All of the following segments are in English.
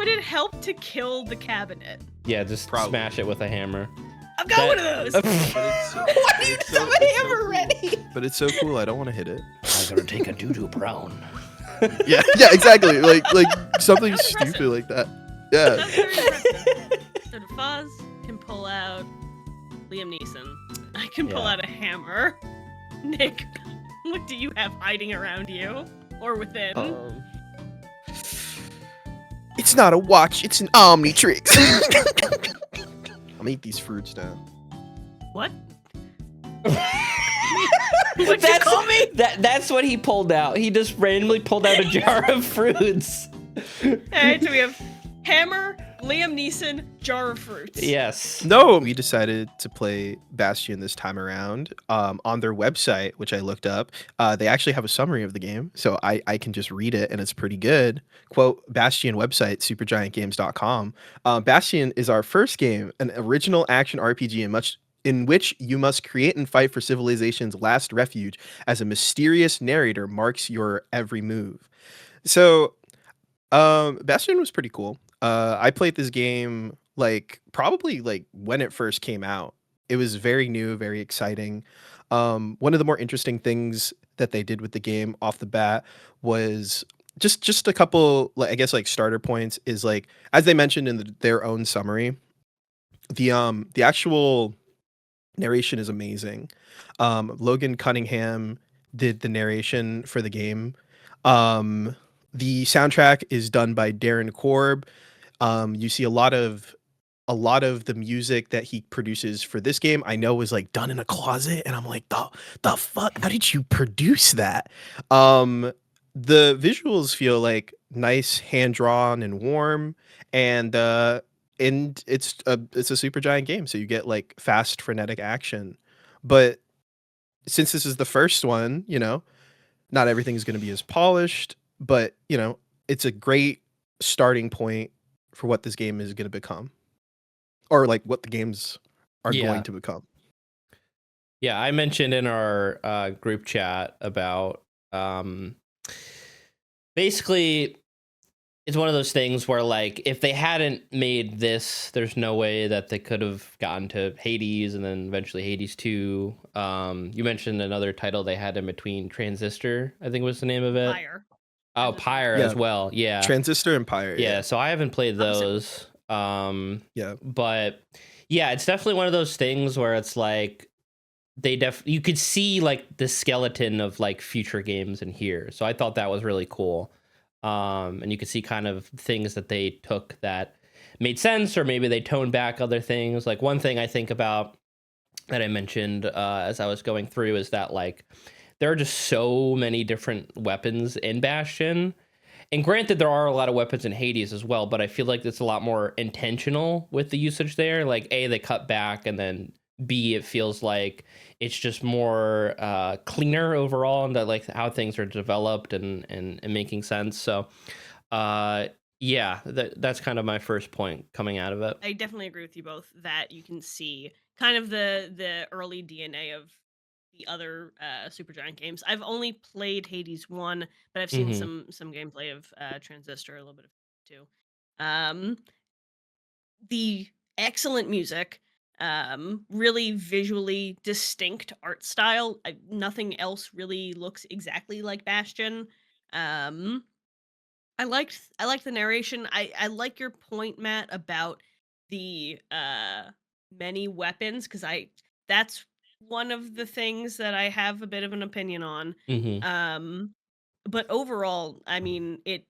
Would it help to kill the cabinet? Yeah, just smash it with a hammer. I've got one of those. Why do you just have a hammer ready? But it's so cool. I don't want to hit it. I'm gonna take a doo-doo brown. Yeah, exactly. Like something stupid like that. Yeah. That's very impressive. So Fuzz can pull out Liam Neeson. I can pull out a hammer. Nick, what do you have hiding around you or within? It's not a watch. It's an Omnitrix. I'm gonna eat these fruits now. What? What'd you call me? That's what he pulled out. He just randomly pulled out a jar of fruits. Alright, so we have hammer, Liam Neeson, jar of fruits. Yes. No, we decided to play Bastion this time around. On their website, which I looked up, they actually have a summary of the game, so I can just read it, and it's pretty good. Quote, Bastion website, supergiantgames.com. Bastion is our first game, an original action RPG in which you must create and fight for civilization's last refuge as a mysterious narrator marks your every move. So, Bastion was pretty cool. I played this game probably when it first came out. It was very new, very exciting. One of the more interesting things that they did with the game off the bat was just a couple, I guess, starter points is as they mentioned in their own summary, the actual narration is amazing. Logan Cunningham did the narration for the game. The soundtrack is done by Darren Korb. You see a lot of the music that he produces for this game, I know, was done in a closet, and I'm like, the fuck? How did you produce that? The visuals feel nice, hand drawn, and warm, and it's a Supergiant game, so you get fast, frenetic action. But since this is the first one, not everything is going to be as polished, but it's a great starting point for what this game is going to become, or what the games are going to become. Yeah, I mentioned in our group chat about basically it's one of those things where if they hadn't made this, there's no way that they could have gotten to Hades and then eventually Hades 2. You mentioned another title they had in between, Transistor, I think was the name of it. Pyre. Oh, Pyre as well. Yeah. Transistor and Pyre. Yeah, so I haven't played those. Yeah. But yeah, it's definitely one of those things where it's you could see the skeleton of future games in here. So I thought that was really cool. And you could see kind of things that they took that made sense, or maybe they toned back other things. One thing I think about that I mentioned as I was going through is that there are just so many different weapons in Bastion. And granted, there are a lot of weapons in Hades as well, but I feel like it's a lot more intentional with the usage there. A, they cut back, and then B, it feels like it's just more cleaner overall, and that how things are developed and making sense. So yeah, that's kind of my first point coming out of it. I definitely agree with you both that you can see kind of the early DNA of the other Supergiant games. I've only played Hades 1, but I've seen some gameplay of Transistor, a little bit of 2. The excellent music, really visually distinct art style. Nothing else really looks exactly like Bastion. I liked the narration. I like your point, Matt, about the many weapons, because that's one of the things that I have a bit of an opinion on. But overall, I mean, it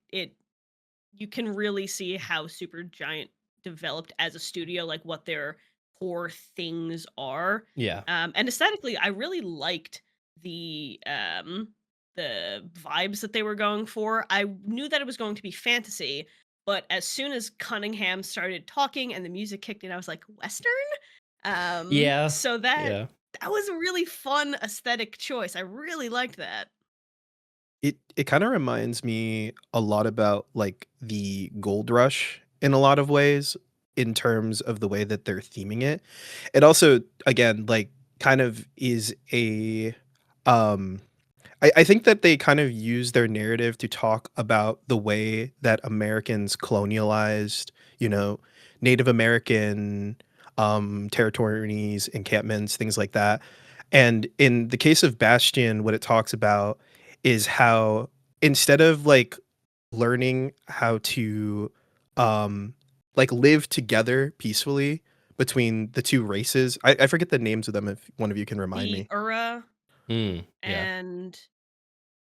you can really see how Supergiant developed as a studio, what their core things are. Yeah. And aesthetically, I really liked the vibes that they were going for. I knew that it was going to be fantasy, but as soon as Cunningham started talking and the music kicked in, I was like, Western? Yeah. So that was a really fun aesthetic choice. I really liked that. It kind of reminds me a lot about the Gold Rush in a lot of ways, in terms of the way that they're theming it. It also, again, kind of is a I think that they kind of use their narrative to talk about the way that Americans colonialized, you know, Native American territories, encampments, things like that. And in the case of Bastion, what it talks about is how instead of like learning how to um like live together peacefully between the two races, I forget the names of them if one of you can remind The me. Ura Yeah. and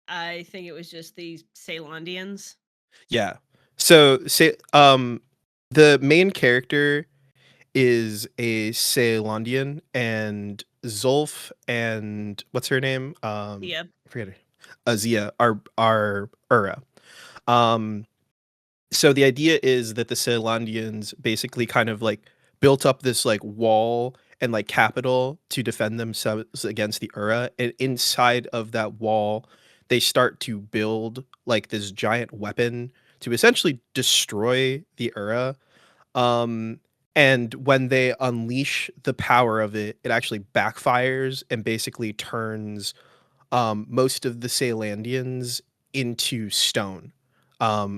I think it was just the Ceylondians. Yeah. So say the main character is a Ceylondian, and Zulf and what's her name? Yeah. I forget her. Azia are Ura. Um so the idea is that the Ceylondians basically kind of like built up this like wall and like capital to defend themselves against the Ura, and inside of that wall they start to build like this giant weapon to essentially destroy the Ura. um and when they unleash the power of it, it actually backfires and basically turns most of the Ceylandians into stone,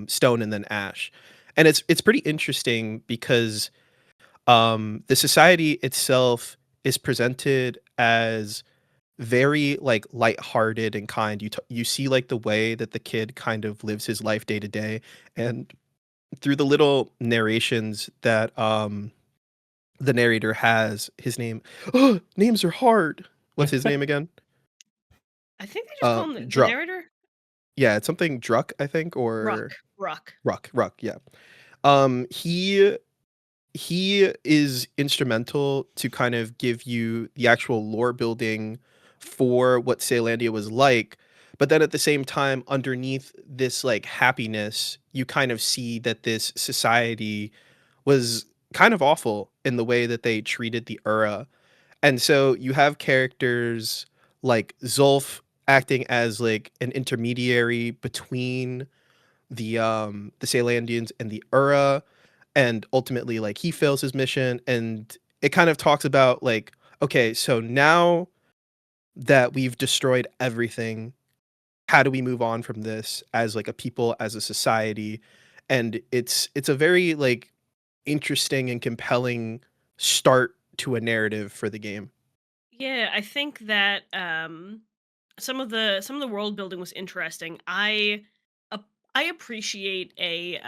stone and then ash. And it's pretty interesting because the society itself is presented as very like lighthearted and kind. You see like the way that the kid kind of lives his life day to day, and through the little narrations that the narrator has, his name. Oh, names are hard. What's his name again? I think they just call him the Druck. narrator. Yeah, it's something Druck, I think, Ruck. or Ruck. Ruck, yeah. He is instrumental to kind of give you the actual lore building for what Caelandia was like, but then at the same time, underneath this like happiness, you kind of see that this society was kind of awful in the way that they treated the Ura. And so you have characters like Zulf acting as like an intermediary between the Caelandians and the Ura, and ultimately like he fails his mission, and it kind of talks about like, okay, so now that we've destroyed everything, how do we move on from this as like a people, as a society? And it's a very like interesting and compelling start to a narrative for the game. Yeah, I think that some of the world building was interesting. I appreciate a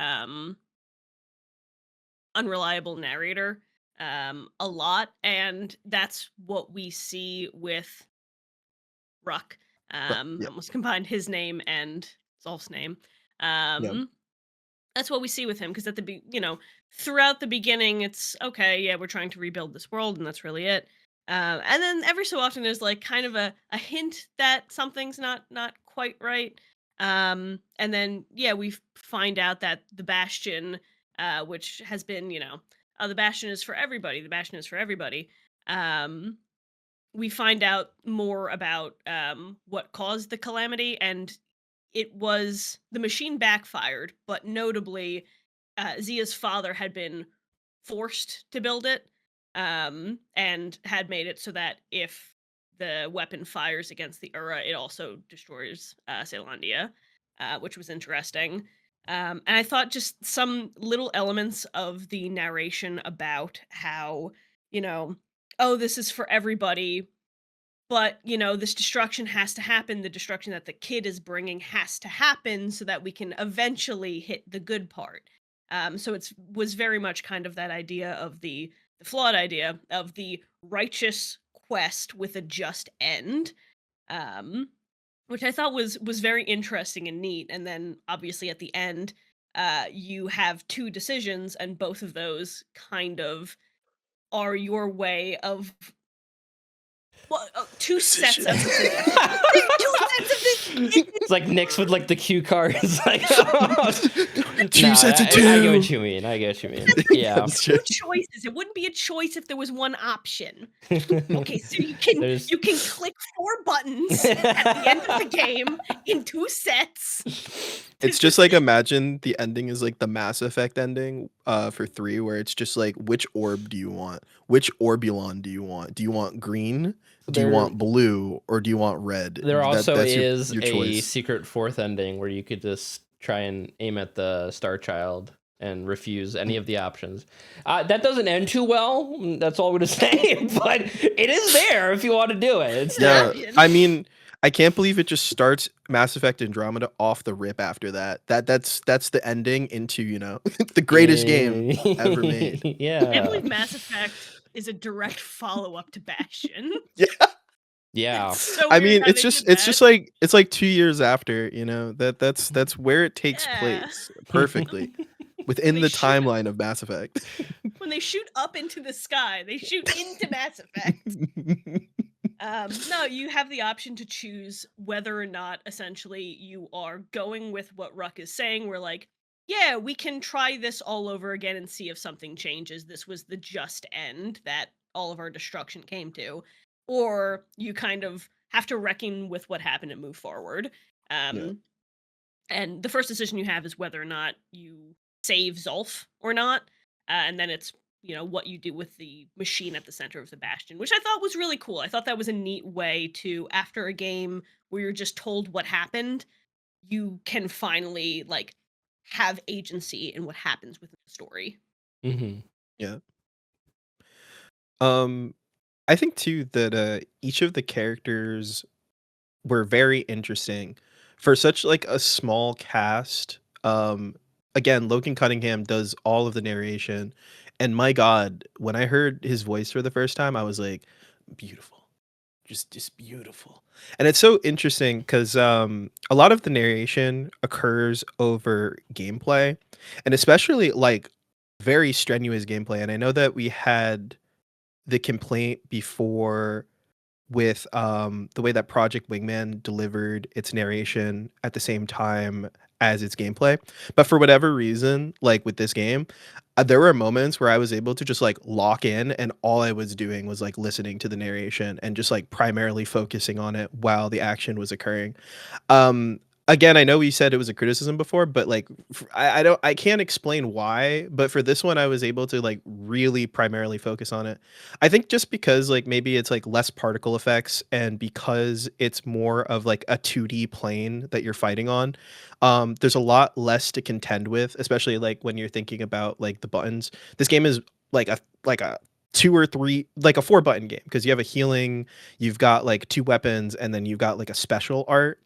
unreliable narrator a lot, and that's what we see with Ruck. Yep. Almost combined his name and Zolf's name. Yep. Um that's what we see with him, because at the throughout the beginning it's okay, yeah, we're trying to rebuild this world and that's really it. And then every so often there's like kind of a hint that something's not quite right. And then yeah, find out that the Bastion, which has been, the Bastion is for everybody, the Bastion is for everybody. um we find out more about what caused the calamity, and it was the machine backfired, but notably, Zia's father had been forced to build it, and had made it so that if the weapon fires against the Ura, it also destroys Celandia, which was interesting. And I thought just some little elements of the narration about how, you know, oh, this is for everybody, but this destruction has to happen. The destruction that the kid is bringing has to happen so that we can eventually hit the good part. So it's was very much kind of that idea of the flawed idea of the righteous quest with a just end, um which I thought was very interesting and neat. And then obviously at the end, you have two decisions, and both of those kind of are your way of, well, two sets of Decisions. decisions. Two sets of decisions. It's like Nick's with like the cue cards. Like, Two sets of I get two. what you mean. I get what you mean. Yeah. That's Two true. choices. It wouldn't be a choice if there was one option. Okay, so you can There's- you can click 4 buttons at the end of the game in 2 sets. It's just like, imagine the ending is like the Mass Effect ending for 3, where it's just like, which orb do you want? Which Orbulon do you want? Do you want green? Do you There want blue or do you want red? there also That's is your a choice. secret fourth ending where you could just try and aim at the Star Child and refuse any of the options. That doesn't end too well. That's all I'm gonna say. But it is there if you want to do it. It's It's an there. Yeah, option. I mean, I can't believe it just starts Mass Effect Andromeda off the rip after that. That's the ending into, the greatest game ever made. I can't Yeah. believe Mass Effect is a direct follow-up to Bastion. Yeah. Yeah. It's so I weird mean, how they did it's that. just like it's like 2 years after, that's where it takes Yeah. place perfectly within They the shoot timeline of Mass Effect. when they shoot up into the sky, they shoot into Mass Effect. No, you have the option to choose whether or not essentially you are going with what Ruck is saying. We're like, yeah, we can try this all over again and see if something changes. This was the just end that all of our destruction came to. Or you kind of have to reckon with what happened and move forward. Yeah. And the first decision you have is whether or not you save Zolf or not. And then it's, what you do with the machine at the center of the Bastion, which I thought was really cool. I thought that was a neat way to, after a game where you're just told what happened, you can finally, have agency in what happens within the story. Mhm. Yeah. Um, I think too that each of the characters were very interesting for such like a small cast. Again, Logan Cunningham does all of the narration, and my God, when I heard his voice for the first time, I was like, beautiful, just beautiful. And it's so interesting because a lot of the narration occurs over gameplay, and especially like very strenuous gameplay. And I know that we had the complaint before with the way that Project Wingman delivered its narration at the same time as its gameplay. But for whatever reason, like with this game, there were moments where I was able to just like lock in and all I was doing was like listening to the narration and just like primarily focusing on it while the action was occurring. um Again, I know we said it was a criticism before, but like I can't explain why, but for this one I was able to like really primarily focus on it. I think just because like maybe it's like less particle effects and because it's more of like a 2D plane that you're fighting on. There's a lot less to contend with, especially like when you're thinking about like the buttons. This game is like a two or three, like a 4 button game, because you have a healing, you've got like 2 weapons, and then you've got like a special art.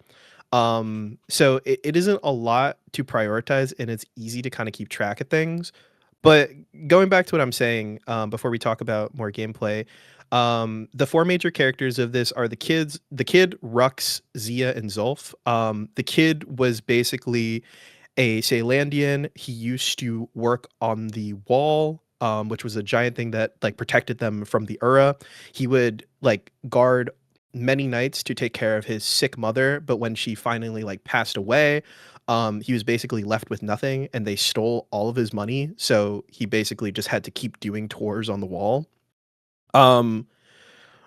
So it isn't a lot to prioritize and it's easy to kind of keep track of things. But going back to what I'm saying, before we talk about more gameplay, the 4 major characters of this are the kid, Rux, Zia, and Zulf. The kid was basically a Ceylandian. He used to work on the wall, which was a giant thing that like protected them from the Ura. He would like guard many nights to take care of his sick mother, but when she finally like passed away, he was basically left with nothing and they stole all of his money, so he basically just had to keep doing tours on the wall. um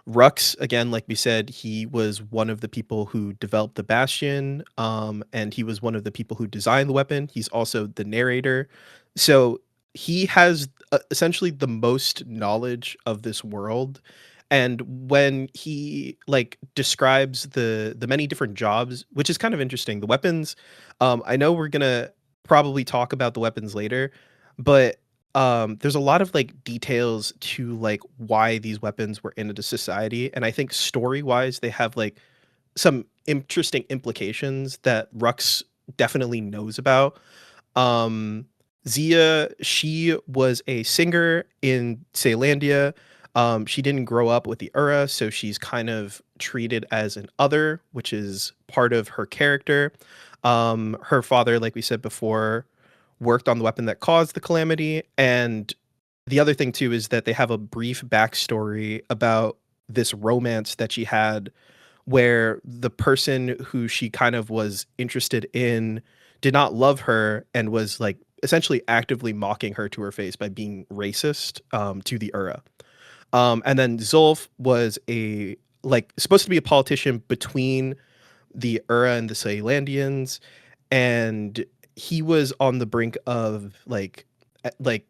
Rux, again, like we said, he was one of the people who developed the Bastion, and he was one of the people who designed the weapon. He's also the narrator. So he has essentially the most knowledge of this world. And when he like describes the many different jobs, which is kind of interesting, the weapons, I know we're gonna probably talk about the weapons later, but there's a lot of like details to like why these weapons were into the society, and I think story wise they have like some interesting implications that Rux definitely knows about. um Zia, she was a singer in Ceylandia. She didn't grow up with the Ura, so she's kind of treated as an other, which is part of her character. Her father, like we said before, worked on the weapon that caused the calamity. And the other thing too is that they have a brief backstory about this romance that she had, where the person who she kind of was interested in did not love her and was like essentially actively mocking her to her face by being racist, to the Ura. And then Zulf was a like supposed to be a politician between the Ura and the Ceylandians, and he was on the brink of like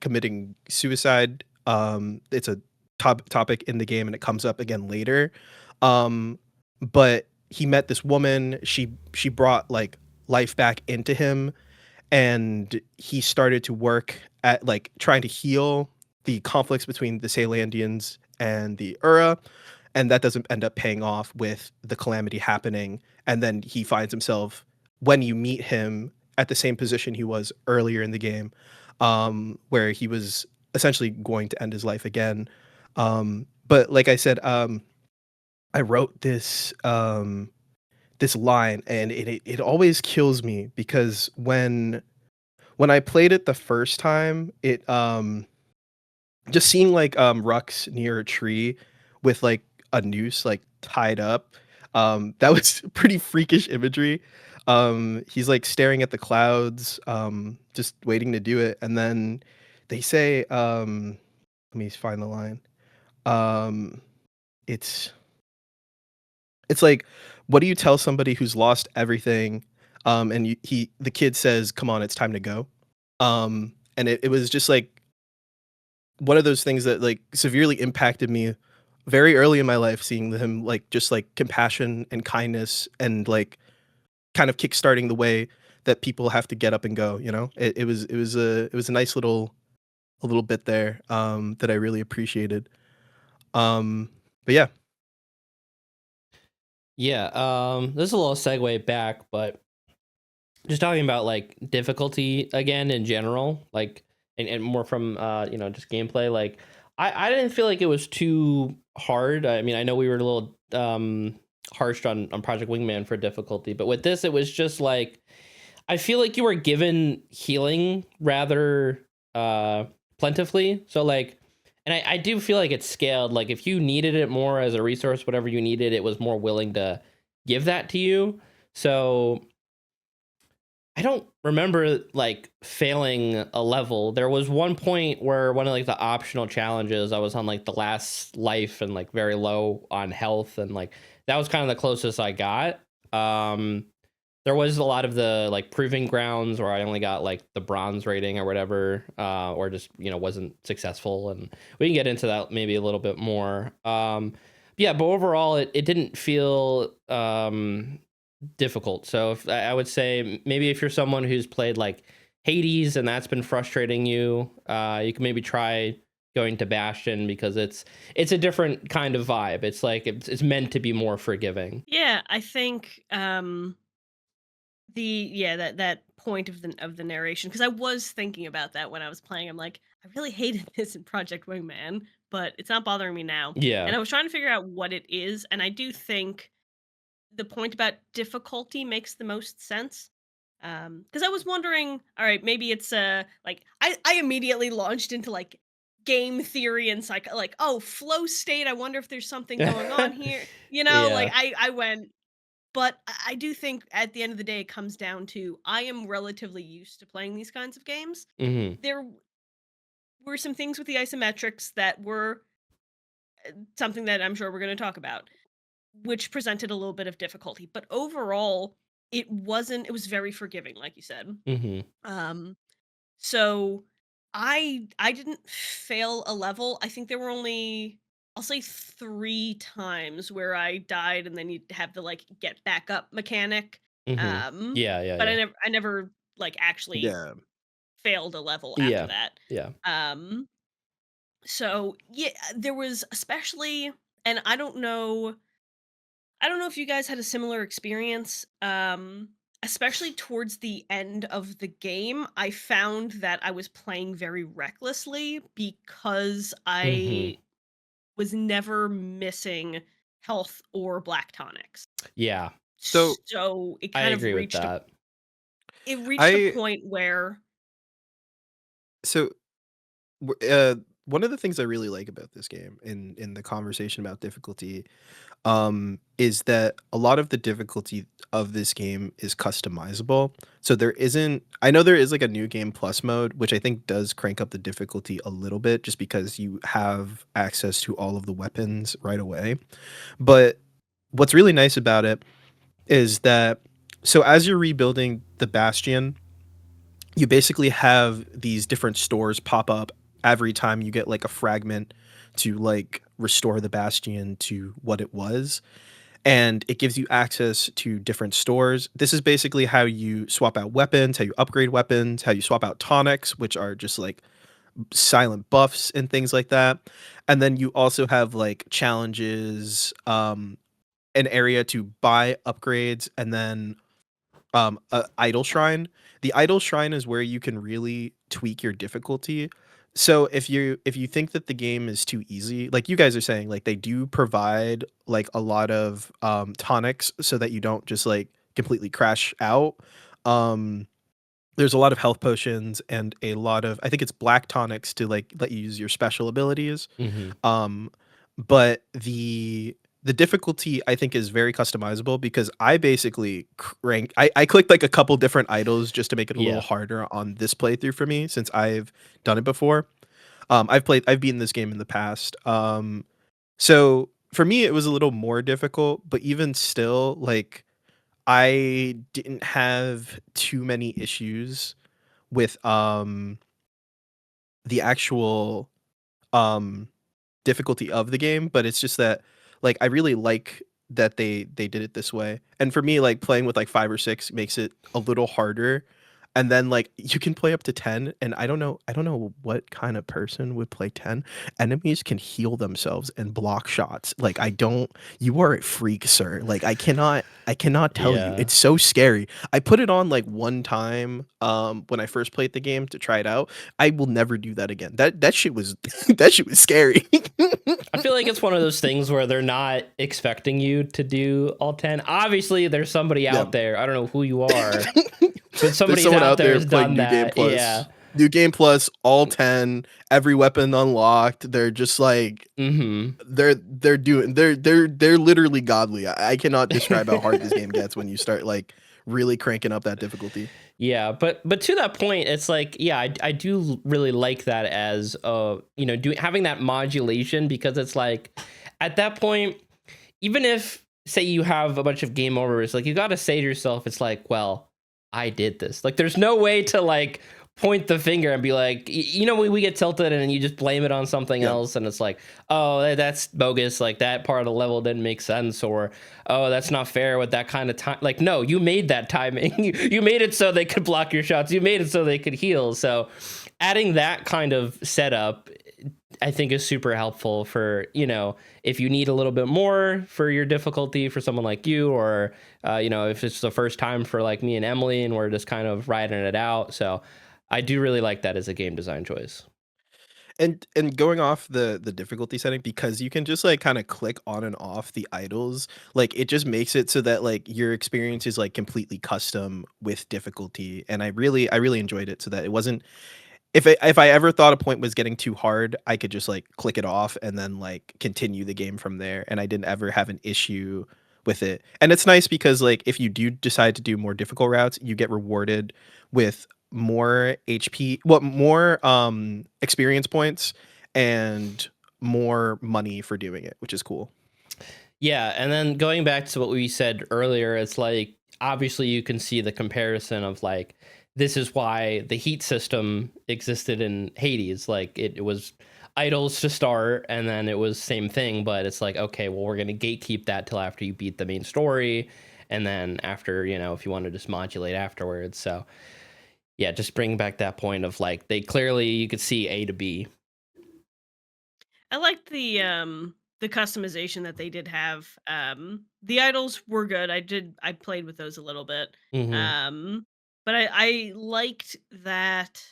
committing suicide. It's a topic in the game, and it comes up again later. But he met this woman. She brought like life back into him, and he started to work at like trying to heal the conflicts between the Salandians and the Ura, and that doesn't end up paying off with the calamity happening. And then he finds himself, when you meet him, at the same position he was earlier in the game, where he was essentially going to end his life again. But like I said, I wrote this line, and it always kills me because when I played it the first time, it just seeing like Rux near a tree with like a noose like tied up, that was pretty freakish imagery. He's like staring at the clouds, just waiting to do it, and then they say, let me find the line. Um, it's it's like, what do you tell somebody who's lost everything? And the kid says, "Come on, it's time to go." And it was just like one of those things that like severely impacted me very early in my life, seeing him like just like compassion and kindness and like kind of kickstarting the way that people have to get up and go. It was a nice little bit there, that I really appreciated. But yeah. Yeah, this is a little segue back, but just talking about like difficulty again in general, like and more from just gameplay. Like I didn't feel like it was too hard. I mean, I know we were a little harsh on Project Wingman for difficulty, but with this, it was just like I feel like you were given healing rather plentifully. So like, and I do feel like it's scaled. Like if you needed it more as a resource, whatever you needed, it was more willing to give that to you. So I don't remember like failing a level. There was one point where one of like the optional challenges, I was on like the last life and like very low on health, and like that was kind of the closest I got. There was a lot of the like proving grounds where I only got like the bronze rating or whatever, or just wasn't successful, and we can get into that maybe a little bit more. Yeah, but overall it didn't feel difficult. So I would say maybe if you're someone who's played like Hades and that's been frustrating you, you can maybe try going to Bastion, because it's a different kind of vibe. It's like it's meant to be more forgiving. Yeah, I think that point of the narration, because I was thinking about that when I was playing. I'm like, I really hated this in Project Wingman, but it's not bothering me now. Yeah. And I was trying to figure out what it is, and I do think the point about difficulty makes the most sense. Because I was wondering, all right, maybe it's like I immediately launched into like game theory and like, oh, flow state. I wonder if there's something going on here. Like Yeah. I went, but I do think at the end of the day, it comes down to I am relatively used to playing these kinds of games. Hmm. There were some things with the isometrics that were something that I'm sure we're going to talk about, which presented a little bit of difficulty. But overall, it was very forgiving, like you said. Hmm. Um, so I didn't fail a level. I think there were only, I'll say, 3 times where I died, and then you'd have the like get back up mechanic. Hmm. Um, Yeah, yeah, but yeah. I never like actually Yeah. failed a level after Yeah. that. Yeah. Um, so yeah, there was especially, and I don't know if you guys had a similar experience. Especially towards the end of the game, I found that I was playing very recklessly because Hmm. I was never missing health or black tonics. Yeah, So So it I kind of agree with reached a that. it reached a I point where so one of the things I really like about this game, in the conversation about difficulty, is that a lot of the difficulty of this game is customizable. So there isn't, I know there is like a new game plus mode, which I think does crank up the difficulty a little bit just because you have access to all of the weapons right away. But what's really nice about it is that, so as you're rebuilding the Bastion, you basically have these different stores pop up every time you get like a fragment to like restore the Bastion to what it was, and it gives you access to different stores. This is basically how you swap out weapons, how you upgrade weapons, how you swap out tonics, which are just like silent buffs and things like that. And then you also have like challenges, an area to buy upgrades, and then a idol shrine. The idol shrine is where you can really tweak your difficulty. So if you think that the game is too easy, like you guys are saying, like they do provide like a lot of tonics so that you don't just like completely crash out. Um there's a lot of health potions and a lot of, I think it's black tonics to like let you use your special abilities. Hmm. Um, but the difficulty I think is very customizable because I basically I clicked like a couple different idols just to make it a little Yeah. harder on this playthrough for me since I've done it before. I've beaten this game in the past. So for me it was a little more difficult, but even still, like I didn't have too many issues with the actual um difficulty of the game, but it's just that like I really like that they did it this way. And for me, like playing with like 5 or 6 makes it a little harder. And then like you can play up to 10, and I don't know what kind of person would play 10. Enemies can heal themselves and block shots. Like I don't You are a freak, sir. Like I cannot tell you. Yeah. It's so scary. I put it on like one time when I first played the game to try it out. I will never do that again. That shit was that shit was scary. I feel like it's one of those things where they're not expecting you to do all 10. Obviously, there's somebody Yeah. out there. I don't know who you are, but There's somebody's someone out out there there has playing done New Game that. Plus. Yeah. New Game Plus, all 10, every weapon unlocked. They're just like Hmm. they're literally godly. I cannot describe how hard this game gets when you start like really cranking up that difficulty. Yeah, but to that point, it's like, yeah, I do really like that as having that modulation, because it's like at that point, even if say you have a bunch of game overs, like you got to say to yourself, it's like, well, I did this. Like there's no way to like point the finger and be like, we get tilted and then you just blame it on something Yeah. else, and it's like, oh, that's bogus, like that part of the level didn't make sense, or oh, that's not fair with that kind of time. Like, no, you made that timing. You made it so they could block your shots, you made it so they could heal. So adding that kind of setup, I think, is super helpful for, if you need a little bit more for your difficulty for someone like you, or if it's the first time for like me and Emily and we're just kind of riding it out. So I do really like that as a game design choice. And going off the difficulty setting, because you can just like kind of click on and off the idols, like it just makes it so that like your experience is like completely custom with difficulty. And I really enjoyed it, so that it wasn't, if I ever thought a point was getting too hard, I could just like click it off and then like continue the game from there, and I didn't ever have an issue with it. And it's nice because like if you do decide to do more difficult routes, you get rewarded with more HP, more experience points and more money for doing it, which is cool. Yeah, and then going back to what we said earlier, it's like obviously you can see the comparison of like, this is why the heat system existed in Hades. Like it was idols to start, and then it was same thing, but it's like, okay, well, we're gonna gatekeep that till after you beat the main story, and then after, if you want to just modulate afterwards. So yeah, just bring back that point of like, they clearly, you could see A to B. I liked the customization that they did have. The idols were good. I played with those a little bit. Hmm. But I liked that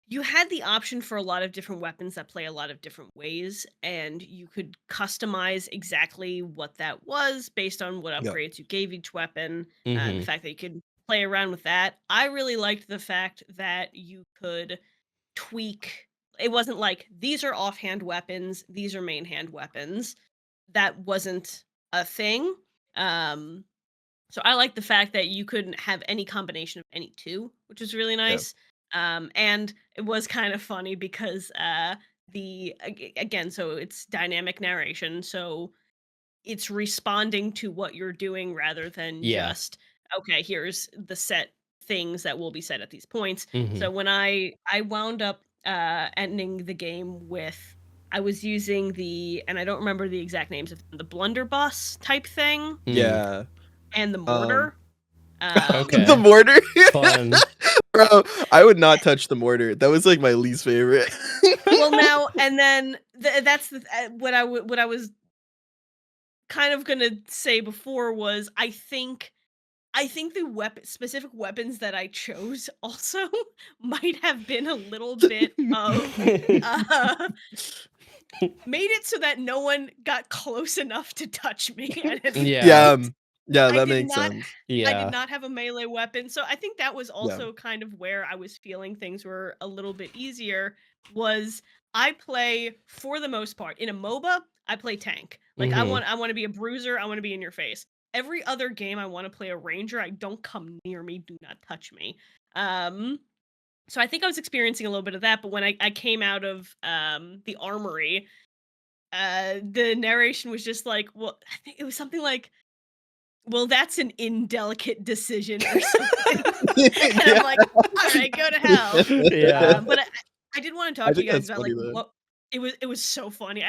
you had the option for a lot of different weapons that play a lot of different ways, and you could customize exactly what that was based on what Yeah. upgrades you gave each weapon. The Hmm. fact that you could play around with that. I really liked the fact that you could tweak. It wasn't like these are offhand weapons, these are main hand weapons. That wasn't a thing. Um, so I like the fact that you couldn't have any combination of any two, which is really Yeah. nice. And it was kind of funny because again, so it's dynamic narration, so it's responding to what you're doing rather than Yeah. just, okay, here's the set things that will be said at these points. Hmm. So when I wound up ending the game with, I was using and I don't remember the exact names of the blunderbuss type thing Yeah. and the Um, mortar. Okay. the mortar. Fun. Bro, I would not touch the mortar. That was like my least favorite. Well, now and then that's what I was kind of gonna say before was I think the specific weapons that I chose also might have been a little bit of uh made it so that no one got close enough to touch me at any Yeah. Yeah, point. yeah, I that did makes not sense. I did Yeah. not have a melee weapon, so I think that was Yeah. also kind of where I was feeling things were a little bit easier was I play for the most part in a MOBA, I play tank. Like Mhm. I want to be a bruiser, I want to be in your face. Every other game I want to play a ranger, I don't come near me, do not touch me. Um so I think I was experiencing a little bit of that, but when I came out of the armory, the narration was just like, well, I think it was something like, well, that's an indelicate decision or something. And I'm Yeah. like, all right, go to hell. Yeah. But I did want to I talk to think you guys that's about funny like though. what it was so funny.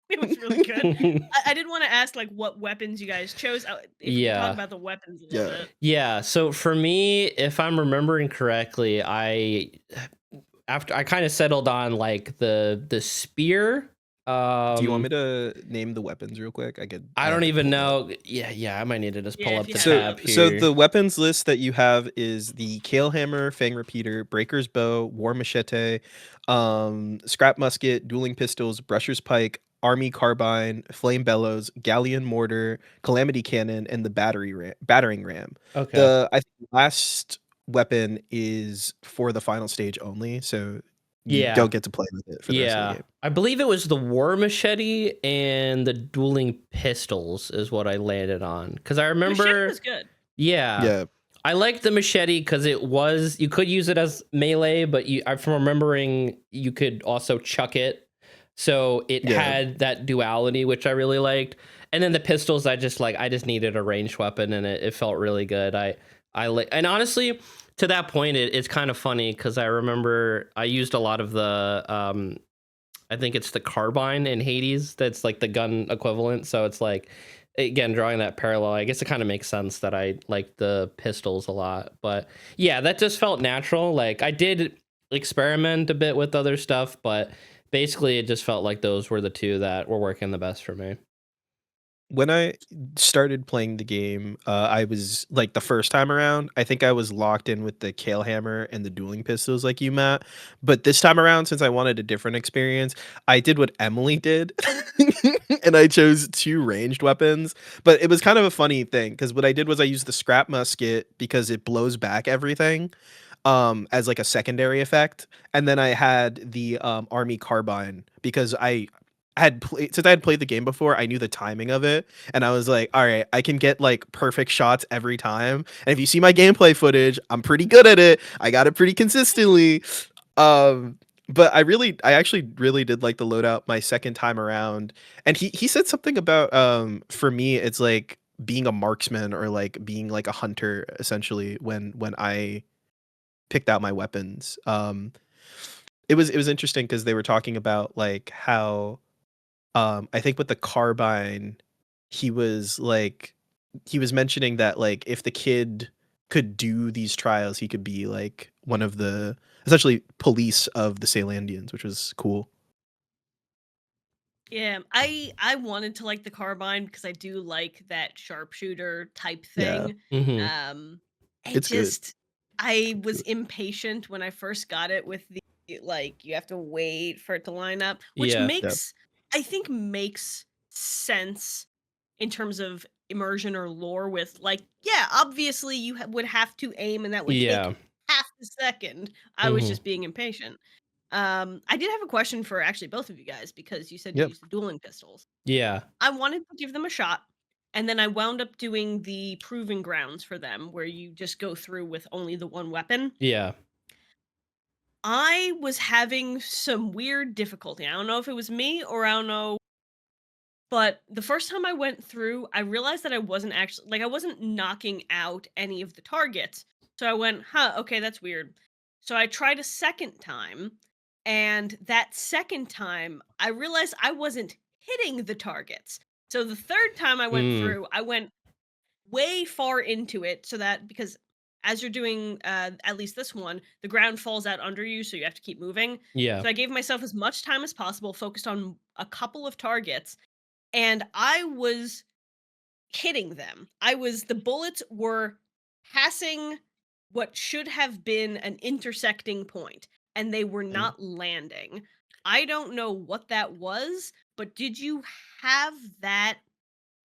It was really good. I did want to ask like what weapons you guys chose. If we could talk Yeah. about the weapons a little Yeah. bit. Yeah, so for me, if I'm remembering correctly, I kind of settled on like the spear. Do you want me Um to name the weapons real quick? I I have don't it even pulled up. know. Yeah, I might need to just Yeah, pull if up you the have it So up. tab so here. the weapons list that you have is the Kale Hammer, Fang Repeater, Breaker's Bow, War Machete, Scrap Musket, Dueling Pistols, Brusher's Pike, Army Carbine, Flame Bellows, Galleon Mortar, Calamity Cannon, and the Battering Ram. Okay. I think last weapon is for the final stage only, so you Yeah. don't get to play with it for the rest of the Yeah. game. I believe it was the War Machete and the Dueling Pistols is what I landed on. Cuz I Machete remember was good. yeah. Yeah, I liked the machete because you could use it as melee, but I'm from remembering you could also chuck it. So it yeah. had that duality, which I really liked. And then the pistols, I just needed a ranged weapon, and it felt really good. And honestly, to that point, it's kind of funny because I remember I used a lot of the I think it's the carbine in Hades that's like the gun equivalent. So it's like, again, drawing that parallel, I guess it kind of makes sense that I like the pistols a lot. But yeah, that just felt natural. Like I did experiment a bit with other stuff, but basically it just felt like those were the two that were working the best for me. When I started playing the game, I was like the first time around, I think I was locked in with the Kale Hammer and the dueling pistols like you, Matt. But this time around, since I wanted a different experience, I did what Emily did and I chose two ranged weapons. But it was kind of a funny thing because what I did was I used the scrap musket because it blows back everything as like a secondary effect. And then I had the army carbine because since I had played the game before, I knew the timing of it, and I was like, all right, I can get like perfect shots every time. And if you see my gameplay footage, I'm pretty good at it. I got it pretty consistently. But I actually really did like the loadout my second time around. And he said something about for me, it's like being a marksman or like being like a hunter essentially when I picked out my weapons. It was interesting because they were talking about like how I think with the carbine, he was like he was mentioning that like if the kid could do these trials, he could be like one of the essentially police of the Salandians, which was cool. Yeah, I wanted to like the carbine because I do like that sharpshooter type Yeah, thing. Hmm. Um, it it's good. just I It's was good. impatient when I first got it with the like you have to wait for it to line up, which Yeah. Yeah. I think makes sense in terms of immersion or lore with like yeah, obviously you would have to aim and that would take Yeah. half a second. I was Hmm. just being impatient. I did have a question for actually both of you guys because you said you Yep. used the dueling pistols. Yeah. I wanted to give them a shot, and then I wound up doing the proving grounds for them, where you just go through with only the one weapon. Yeah. I was having some weird difficulty. I don't know if it was me or I don't know, but the first time I went through, I realized that I wasn't actually like I wasn't knocking out any of the targets. So I went, huh, okay, that's weird. So I tried a second time And that second time, I realized I wasn't hitting the targets. So the third time I went Mm, through, I went way far into it so that because as you're doing at least this one, the ground falls out under you, so you have to keep moving. yeah. So I gave myself as much time as possible, focused on a couple of targets, and I was hitting them. The bullets were passing what should have been an intersecting point, and they were Mm. not landing. I don't know what that was, but did you have that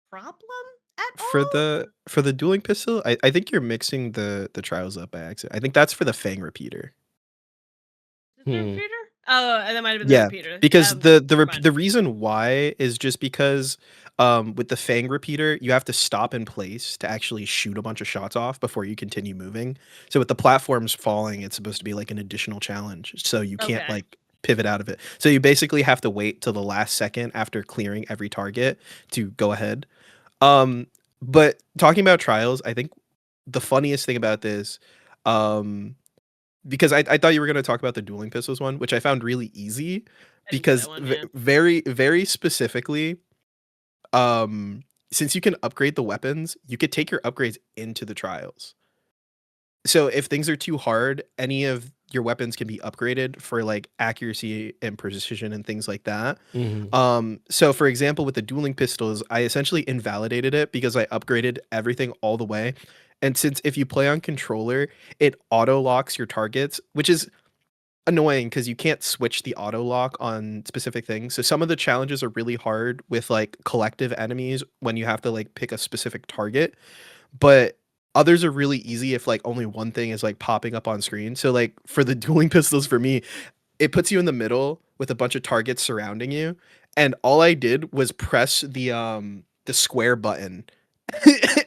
problem at all? For the dueling pistol, I think you're mixing the trials up by accident. I think that's for the Fang repeater. Is it the Hmm. repeater? Oh, that might have been the Yeah, repeater. because Never mind. the reason why is just because with the Fang repeater, you have to stop in place to actually shoot a bunch of shots off before you continue moving. So with the platforms falling, it's supposed to be like an additional challenge. So you can't Okay. like pivot out of it. So you basically have to wait till the last second after clearing every target to go ahead. Um, but talking about trials, I think the funniest thing about this, um, because I thought you were gonna talk about the dueling pistols one, which I found really easy I didn't do that because one, yeah. very specifically, since you can upgrade the weapons, you could take your upgrades into the trials. So if things are too hard, any of your weapons can be upgraded for like accuracy and precision and things like that. Hmm. So for example, with the dueling pistols, I essentially invalidated it because I upgraded everything all the way. And since if you play on controller, it auto locks your targets, which is annoying because you can't switch the auto lock on specific things. So some of the challenges are really hard with like collective enemies when you have to like pick a specific target, but others are really easy if like only one thing is like popping up on screen. So like for the dueling pistols for me, it puts you in the middle with a bunch of targets surrounding you, and all I did was press the square button.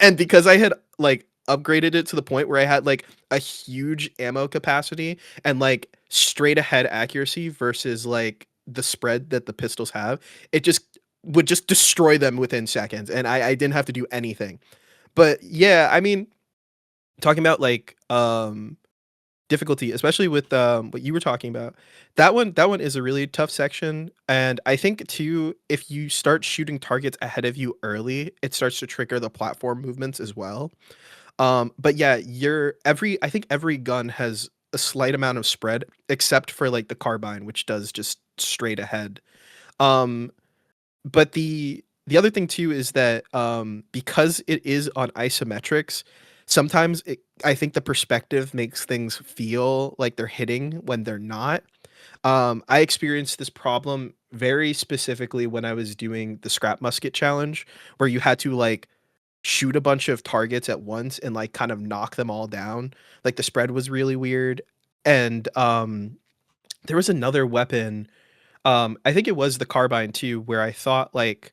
And because I had like upgraded it to the point where I had like a huge ammo capacity and like straight ahead accuracy versus like the spread that the pistols have, it just would just destroy them within seconds, and I didn't have to do anything. But yeah, I mean, talking about like difficulty, especially with what you were talking about, that one is a really tough section, and I think too, if you start shooting targets ahead of you early, it starts to trigger the platform movements as well. But yeah, I think every gun has a slight amount of spread, except for like the carbine, which does just straight ahead. Um, but the other thing too is that because it is on isometrics, sometimes I think the perspective makes things feel like they're hitting when they're not. I experienced this problem very specifically when I was doing the scrap musket challenge, where you had to like shoot a bunch of targets at once and like kind of knock them all down. Like the spread was really weird. And there was another weapon, I think it was the carbine too, where I thought like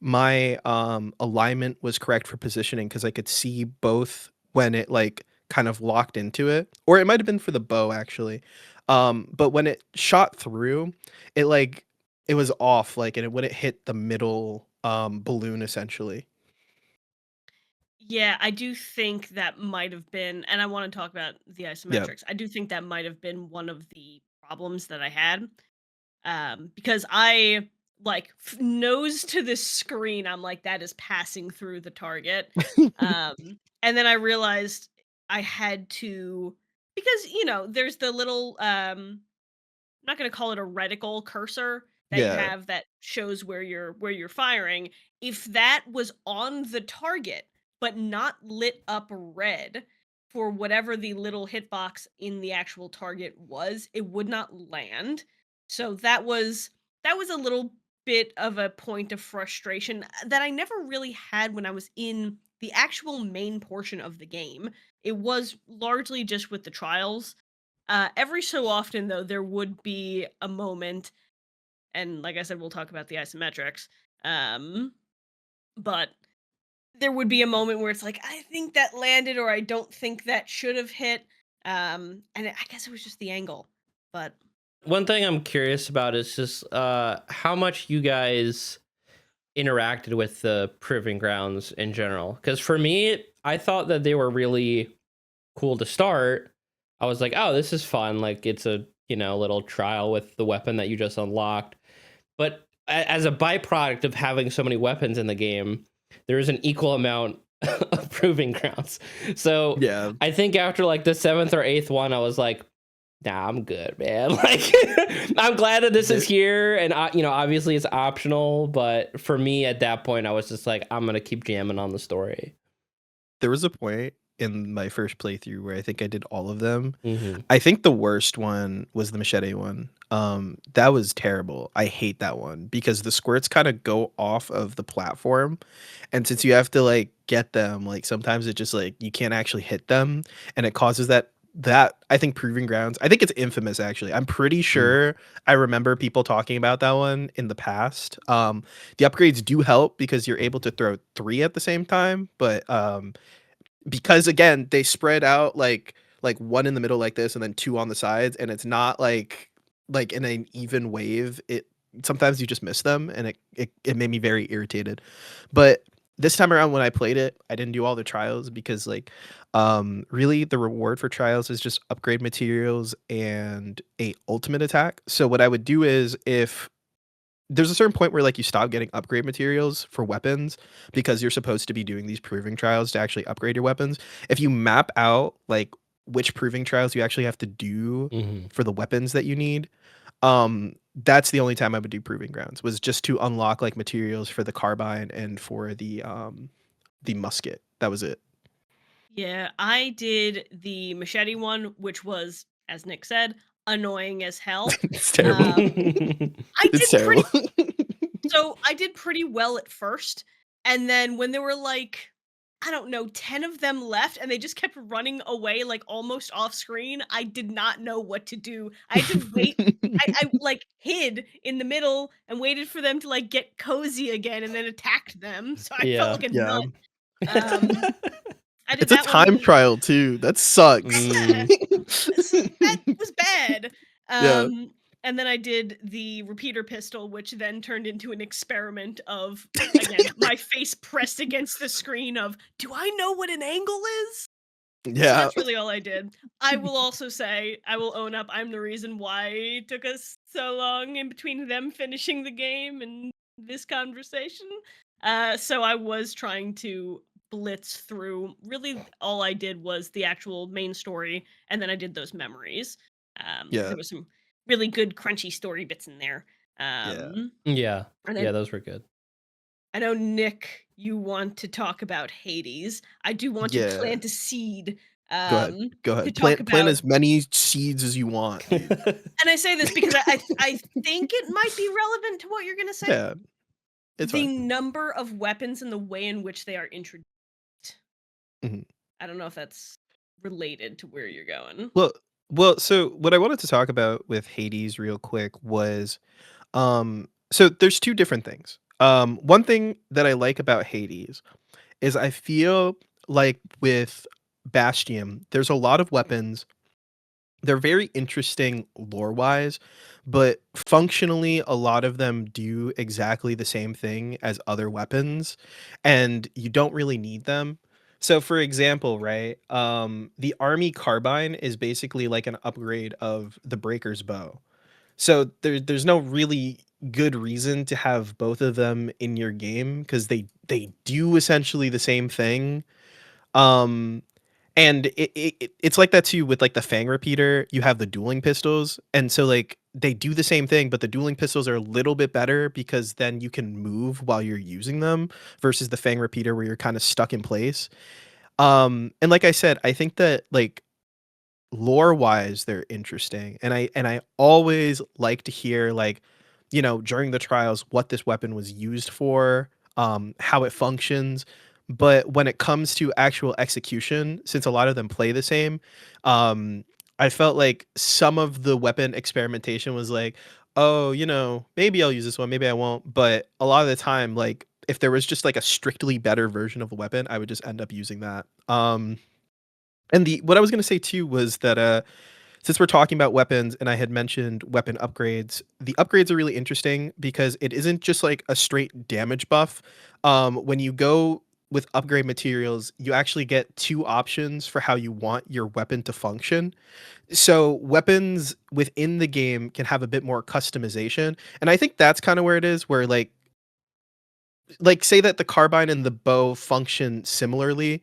my alignment was correct for positioning because I could see both when it like kind of locked into it, or it might have been for the bow actually. But when it shot through, it like it was off, like, and it wouldn't hit the middle balloon essentially. Yeah, I do think that might have been, and I want to talk about the Yeah. isometrics. I do think that might have been one of the problems that I had. Because I like nose to the screen, I'm like, that is passing through the target. Um, and then I realized I had to, because there's the little I'm not going to call it a reticle cursor that you Yeah. have that shows where you're firing. If that was on the target but not lit up red for whatever the little hitbox in the actual target was, it would not land. So that was a little bit of a point of frustration that I never really had when I was in the actual main portion of the game. It was largely just with the trials. Every so often, though, there would be a moment, and like I said, we'll talk about the isometrics. Um, but there would be a moment where it's like, I think that landed, or I don't think that should have hit. And I guess it was just the angle. But One thing I'm curious about is just how much you guys interacted with the proving grounds in general. Because for me, I thought that they were really cool to start. I was like, oh, this is fun. Like it's a little trial with the weapon that you just unlocked. But as a byproduct of having so many weapons in the game, there is an equal amount of proving grounds. So Yeah. I think after like the 7th or 8th one, I was like, nah, I'm good, man. Like, I'm glad that this is here, and obviously it's optional. But for me, at that point, I was just like, I'm gonna keep jamming on the story. There was a point in my first playthrough where I think I did all of them. Mm-hmm. I think the worst one was the machete one. That was terrible. I hate that one because the squirts kind of go off of the platform, and since you have to like get them, like sometimes it just like you can't actually hit them, and it causes that I think proving grounds. I think it's infamous actually. I'm pretty sure I remember people talking about that one in the past. The upgrades do help because you're able to throw 3 at the same time, but because again they spread out like 1 in the middle like this and then 2 on the sides, and it's not like in an even wave. It sometimes you just miss them, and it made me very irritated. But this time around when I played it, I didn't do all the trials because like really the reward for trials is just upgrade materials and a ultimate attack. So what I would do is, if there's a certain point where like you stop getting upgrade materials for weapons because you're supposed to be doing these proving trials to actually upgrade your weapons. If you map out like which proving trials you actually have to do for the weapons that you need, that's the only time I would do proving grounds, was just to unlock like materials for the carbine and for the musket. That was it. Yeah, I did the machete one, which was, as Nick said, annoying as hell. It's terrible. I It's did pretty terrible. so I did pretty well at first, and then when there were like, I don't know, 10 of them left and they just kept running away like almost off screen, I did not know what to do. I had to wait. I like hid in the middle and waited for them to like get cozy again and then attacked them. So I felt Yeah. like a Yeah. nut. I did It's a that one time really trial too. That sucks. that was bad. Yeah. And then I did the repeater pistol, which then turned into an experiment of, again, my face pressed against the screen of, do I know what an angle is? So Yeah. that's really all I did. I will also say, I will own up, I'm the reason why it took us so long in between them finishing the game and this conversation. So I was trying to blitz through. Really, all I did was the actual main story, and then I did those memories. Because Yeah. there was some really good crunchy story bits in there. Yeah. Yeah. And Yeah, then those were good. I know, Nick, you want to talk about Hades. I do want to Yeah. plant a seed. Go ahead. Go To ahead. talk Plant about, as many seeds as you want, dude. and I say this because I think it might be relevant to what you're gonna say. Yeah. It's The fine. number of weapons and the way in which they are introduced. Mhm. I don't know if that's related to where you're going. Well, so what I wanted to talk about with Hades real quick was so there's 2 different things. One thing that I like about Hades is I feel like with Bastion, there's a lot of weapons. They're very interesting lore-wise, but functionally, a lot of them do exactly the same thing as other weapons, and you don't really need them. So, for example, right, the army carbine is basically like an upgrade of the breaker's bow. So there's no really good reason to have both of them in your game because they do essentially the same thing. Um, and it's like that too with like the Fang repeater. You have the dueling pistols, and so like they do the same thing, but the dueling pistols are a little bit better because then you can move while you're using them versus the Fang repeater where you're kind of stuck in place. And like I said, I think that like lore wise they're interesting, and I always like to hear like during the trials what this weapon was used for, how it functions. But when it comes to actual execution, since a lot of them play the same, I felt like some of the weapon experimentation was like, oh, maybe I'll use this one, maybe I won't. But a lot of the time, like if there was just like a strictly better version of a weapon, I would just end up using that. And the what I was gonna say too was that since we're talking about weapons and I had mentioned weapon upgrades, the upgrades are really interesting because it isn't just like a straight damage buff. When you go with upgrade materials, you actually get two options for how you want your weapon to function. So weapons within the game can have a bit more customization, and I think that's kind of where it is, where like say that the carbine and the bow function similarly.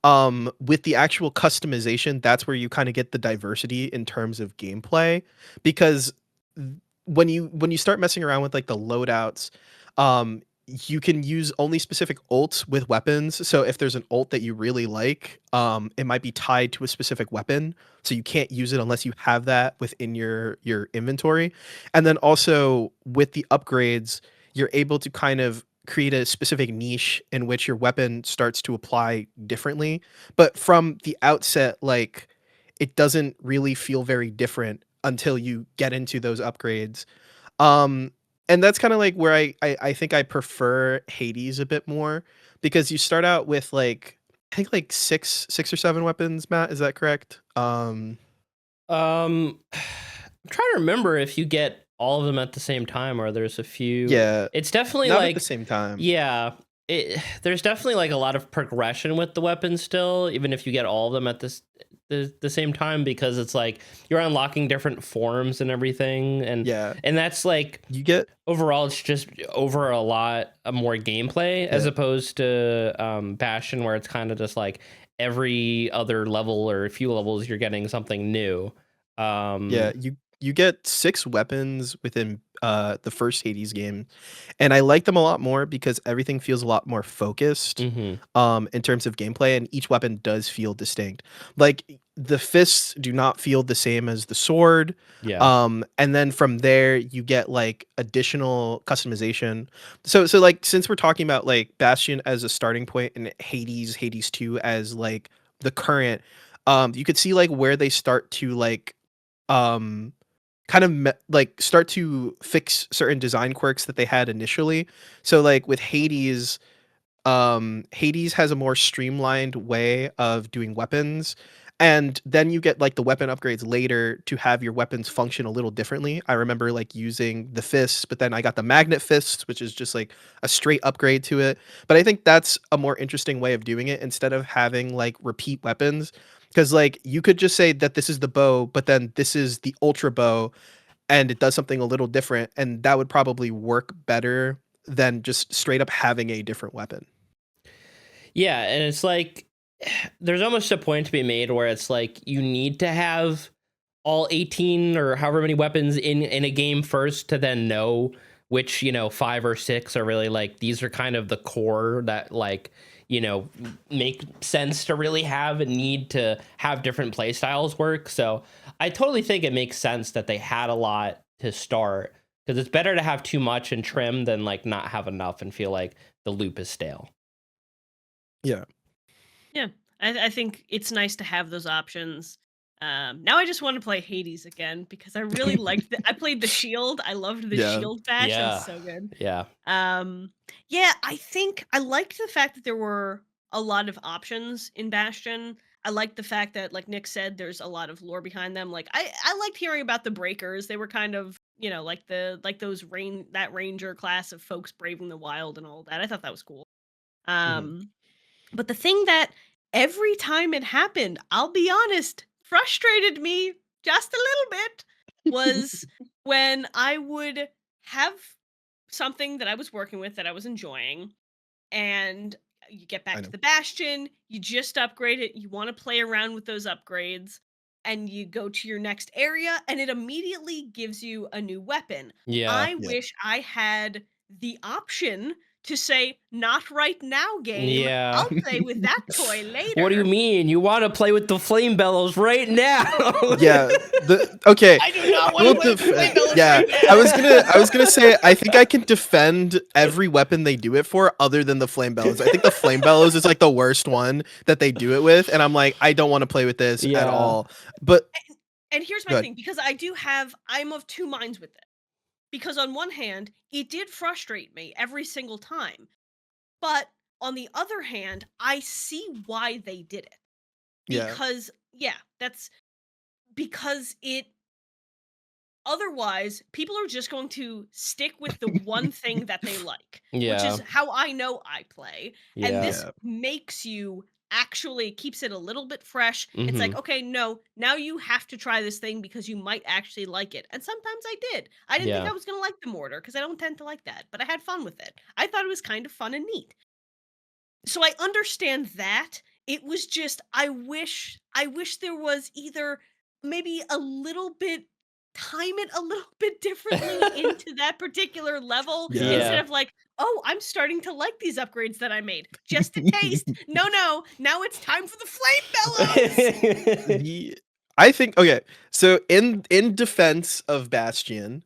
With the actual customization, that's where you kind of get the diversity in terms of gameplay, because when you start messing around with like the loadouts, um you can use only specific ults with weapons. So if there's an ult that you really like, it might be tied to a specific weapon, so you can't use it unless you have that within your inventory. And then also with the upgrades, you're able to kind of create a specific niche in which your weapon starts to apply differently. But from the outset, like, it doesn't really feel very different until you get into those upgrades. Um, and that's kind of like where I think I prefer Hades a bit more, because you start out with like, I think like six or seven weapons. Matt, is that correct? I'm trying to remember if you get all of them at the same time or there's a few. Yeah, It's definitely not at the like, same time. yeah, there's definitely like a lot of progression with the weapons still, even if you get all of them at the same time, because it's like you're unlocking different forms and everything, Yeah, and that's like you get overall it's just over a lot more gameplay as yeah. opposed to Bastion, where it's kind of just like every other level or a few levels you're getting something new. Yeah, you get 6 weapons within, the first Hades game, and I like them a lot more because everything feels a lot more focused, Mhm. in terms of gameplay, and each weapon does feel distinct. Like, the fists do not feel the same as the sword, Yeah. and then from there, you get, like, additional customization. So, like, since we're talking about, like, Bastion as a starting point and Hades 2 as, like, the current, you could see, like, where they start to, like, um kind of like start to fix certain design quirks that they had initially. So like with Hades, Hades has a more streamlined way of doing weapons, and then you get like the weapon upgrades later to have your weapons function a little differently. I remember like using the fists, but then I got the magnet fists, which is just like a straight upgrade to it. But I think that's a more interesting way of doing it instead of having like repeat weapons, because like you could just say that this is the bow, but then this is the ultra bow, and it does something a little different, and that would probably work better than just straight up having a different weapon. Yeah, and it's like there's almost a point to be made where it's like you need to have all 18 or however many weapons in a game first to then know which, 5 or 6 are really like these are kind of the core that like, make sense to really have and need to have different play styles work. So I totally think it makes sense that they had a lot to start, because it's better to have too much and trim than like not have enough and feel like the loop is stale. Yeah. Yeah, I think it's nice to have those options. Now I just want to play Hades again because I really liked the. I played the Shield. I loved the Yeah. Shield patch. That was Yeah. so good. Yeah. Um, yeah, I think I liked the fact that there were a lot of options in Bastion. I liked the fact that, like Nick said, there's a lot of lore behind them. Like I liked hearing about the Breakers. They were kind of, like those that ranger class of folks braving the wild and all that. I thought that was cool. Mhm. Um, but the thing that every time it happened, I'll be honest, frustrated me just a little bit was when I would have something that I was working with that I was enjoying, and you get I back to know. the Bastion, you just upgrade it, you want to play around with those upgrades, and you go to your next area, and it immediately gives you a new weapon. Yeah. I Yeah. wish I had the option to say, "Not right now, game. Yeah. I'll play with that toy What do you later." mean? You want to play with the flame bellows right now? Yeah. The Okay. I do not I want will to play with the defend. flame bellows Yeah, right I was gonna now. say I think I can defend every weapon they do it for, other than the flame bellows. I think the flame bellows is like the worst one that they do it with, and I'm like, I don't want to play with this at Yeah. all. But And here's my good. thing, because I'm of two minds with it. Because on one hand, it did frustrate me every single time. But on the other hand, I see why they did it. Yeah. Because yeah, that's because Otherwise, people are just going to stick with the one thing that they like, which Yeah. is how I know I play. And Yeah. this Yeah. makes you actually keeps it a little bit fresh. It's like, Mhm. okay, no, now you have to try this thing because you might actually like it. And sometimes I did. I didn't think Yeah. I was going to like the mortar because I don't tend to like that, but I had fun with it. I thought it was kind of fun and neat. So I understand that. It was just I wish there was either maybe a little bit time it a little bit differently into that particular level Yeah. instead Yeah. of like, "Oh, I'm starting to like these upgrades that I made. Just a taste. No, no. Now it's time for the flame bellows." The I think okay, so in defense of Bastion,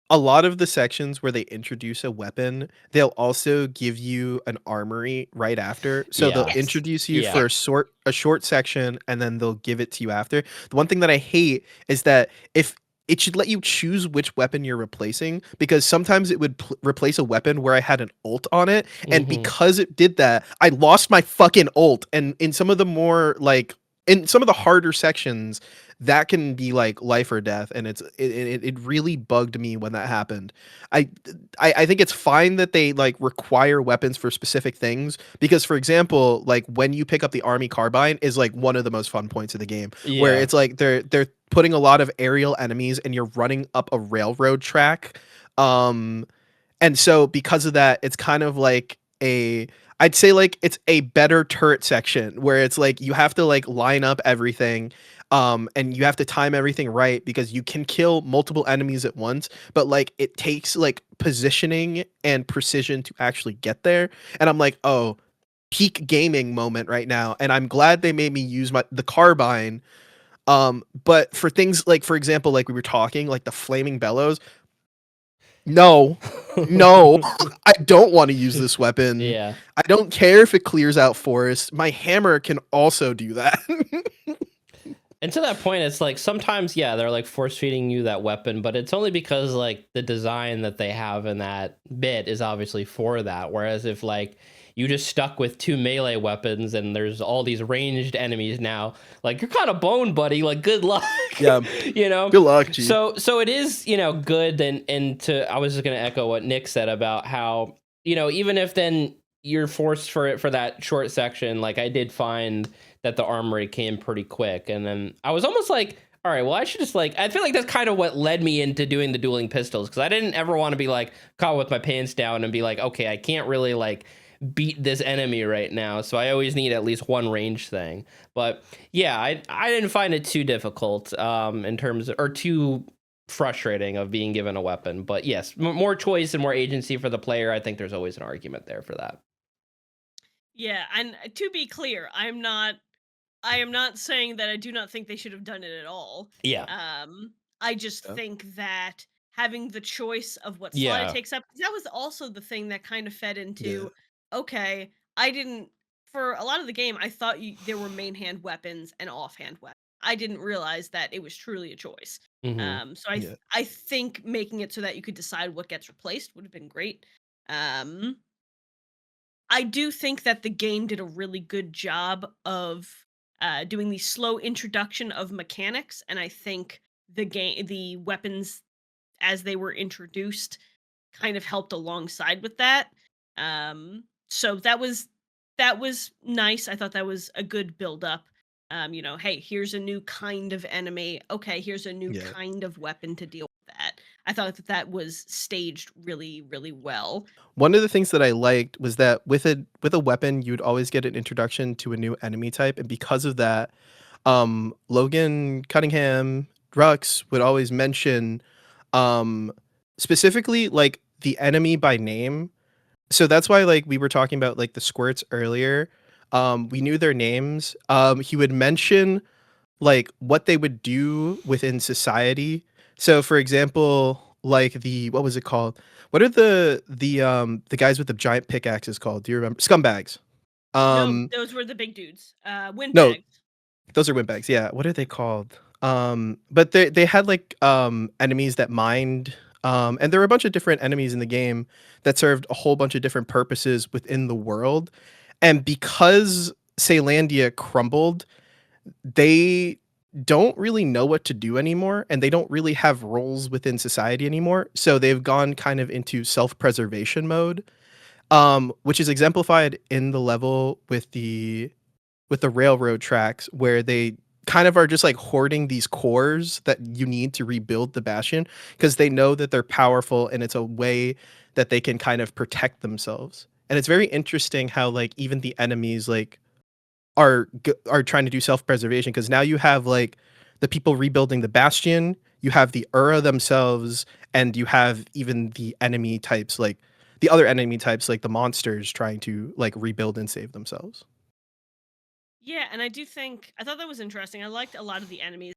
a lot of the sections where they introduce a weapon, they'll also give you an armory right after. So they'll Yeah. Yes. introduce you Yeah. for a short section and then they'll give it to you after. The one thing that I hate is that if it should let you choose which weapon you're replacing because sometimes it would replace a weapon where I had an ult on it and Mhm. because it did that, I lost my fucking ult and in some of the more like in some of the harder sections that can be like life or death and it really bugged me when that happened. I think it's fine that they like require weapons for specific things because for example like when you pick up the army carbine is like one of the most fun points of the game where Yeah. it's like they're putting a lot of aerial enemies and you're running up a railroad track um and so because of that, it's kind of like a I'd say like it's a better turret section where it's like you have to like line up everything and you have to time everything right because you can kill multiple enemies at once, but like it takes like positioning and precision to actually get there. And I'm like, "Oh, peak gaming moment right now." And I'm glad they made me use the carbine but for things like for example like we were talking like the flaming bellows no, no, I don't want to use this weapon. Yeah. I don't care if it clears out forests. My hammer can also do that. And to that point, it's like sometimes, yeah, they're like force feeding you that weapon, but it's only because like the design that they have in that bit is obviously for that. Whereas if like you just stuck with 2 melee weapons and there's all these ranged enemies now, like you're kind of boned, buddy. Like good luck, Yeah. you know. Good luck, G. So it is, good. And to I was just gonna echo what Nick said about how even if then you're forced for it for that short section, like I did find that the armory came pretty quick. And then I was almost like, all right, well, I should just like, I feel like that's kind of what led me into doing the dueling pistols because I didn't ever want to be like caught with my pants down and be like, okay, I can't really like beat this enemy right now. So I always need at least one range thing. But yeah, I didn't find it too difficult in terms of, or too frustrating of being given a weapon. But yes, more choice and more agency for the player. I think there's always an argument there for that. Yeah, and to be clear, I am not saying that I do not think they should have done it at all. Yeah. I just Yeah. think that having the choice of what slot it Yeah. takes up, 'cause that was also the thing that kind of fed Yeah. into, okay, I didn't for a lot of the game, I thought there were main hand weapons and offhand weapons. I didn't realize that it was truly a choice. Hmm. So I Yeah. I think making it so that you could decide what gets replaced would have been great. Um, I do think that the game did a really good job of doing the slow introduction of mechanics, and I think the weapons as they were introduced kind of helped alongside with that. So that was nice. I thought that was a good build up. Hey, here's a new kind of enemy. Okay, here's a new Yeah. kind of weapon to deal with that. I thought that was staged really, really well. One of the things that I liked was that with a weapon, you'd always get an introduction to a new enemy type, and because of that, Logan Cunningham Rux would always mention um specifically like the enemy by name. So that's why like we were talking about like the squirts earlier. We knew their names. He would mention like what they would do within society. So for example, like the what was it called? What are the guys with the giant pickaxes called? Do you remember? Scumbags. No, Um those were the big dudes. no, Windbags. those are windbags. Yeah. What are they called? But they had like enemies that mined and there were a bunch of different enemies in the game that served a whole bunch of different purposes within the world. And because Saylandia crumbled, they don't really know what to do anymore, and they don't really have roles within society anymore. So they've gone kind of into self-preservation mode, which is exemplified in the level with the railroad tracks, where they kind of are just like hoarding these cores that you need to rebuild the Bastion, because they know that they're powerful and it's a way that they can kind of protect themselves. And it's very interesting how like even the enemies like are trying to do self-preservation, because now you have like the people rebuilding the Bastion, you have the Ura themselves, and you have even the enemy types, like the other enemy types like the monsters trying to like rebuild and save themselves. Yeah, and I thought that was interesting. I liked a lot of the enemies.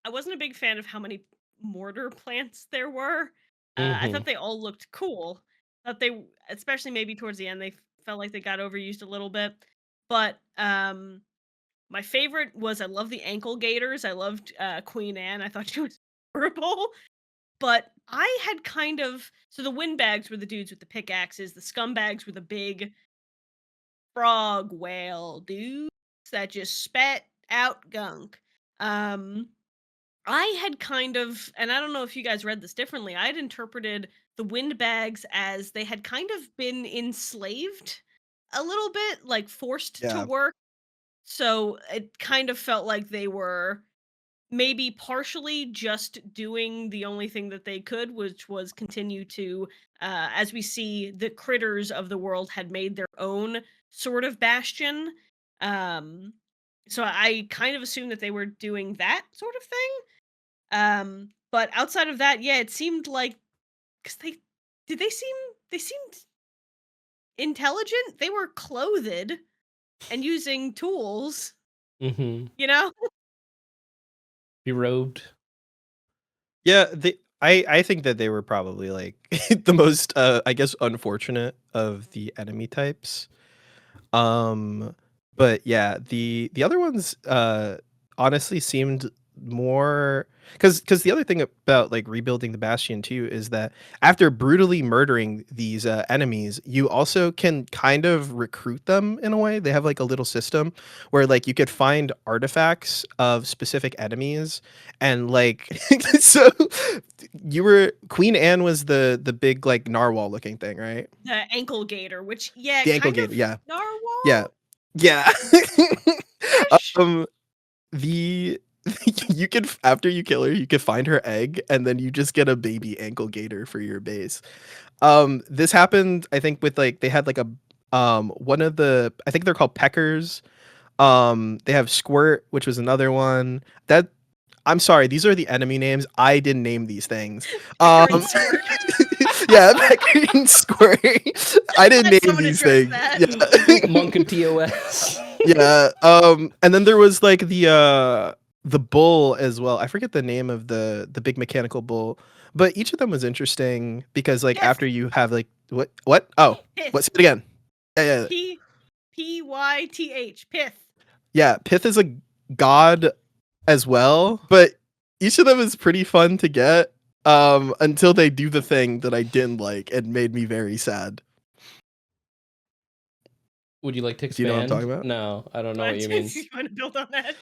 I wasn't a big fan of how many mortar plants there were. I Hmm. thought they all looked cool. Thought they, especially maybe towards the end, they felt like they got overused a little bit. But my favorite was I love the ankle gators. I loved Queen Anne. I thought she was adorable. But I had kind of, so the windbags were the dudes with the pickaxes. The scumbags were the big frog whale dudes that just spat out gunk. Um, I had kind of, and I don't know if you guys read this differently, I had interpreted the windbags as they had kind of been enslaved a little bit, like forced to Yeah. work. So it kind of felt like they were maybe partially just doing the only thing that they could, which was continue to, as we see, the critters of the world had made their own sort of bastion. Um, so I kind of assumed that they were doing that sort of thing. But outside of that, yeah, it seemed like, because they seemed intelligent. They were clothed and using tools, Hmm. you know. Be robed. Yeah, I think that they were probably like the most I guess unfortunate of the enemy types. Um but yeah, the other ones honestly seemed more, cuz the other thing about like rebuilding the Bastion too is that after brutally murdering these enemies, you also can kind of recruit them in a way. They have like a little system where like you could find artifacts of specific enemies, and like so you were Queen Anne was the big like narwhal looking thing, right? The ankle gator, which, yeah, The ankle kind gator, of yeah. Yeah. narwhal Yeah. ish. Um, the you could after you kill her, you could find her egg, and then you just get a baby ankle gator for your base. This happened, I think, with like they had like a one of the, I think they're called peckers. They have Squirt, which was another one. That I'm sorry, these are the enemy names. I didn't name these things. Pecker and squirt. Yeah, Pecker and Squirt. I didn't Glad name someone these addressed things. that. Yeah. Monk and TOS. Yeah. And then there was like the bull as well. I forget the name of the big mechanical bull, but each of them was interesting because like Pith. after you have like what? Oh, Pith. what's it again? Yeah, yeah. Pyth. Pith. Yeah, Pith is a god as well, but each of them is pretty fun to get until they do the thing that I didn't like and made me very sad. Would you like to Do you know what I'm expand? talking about? No, I don't know what But you mean. you want to build on that?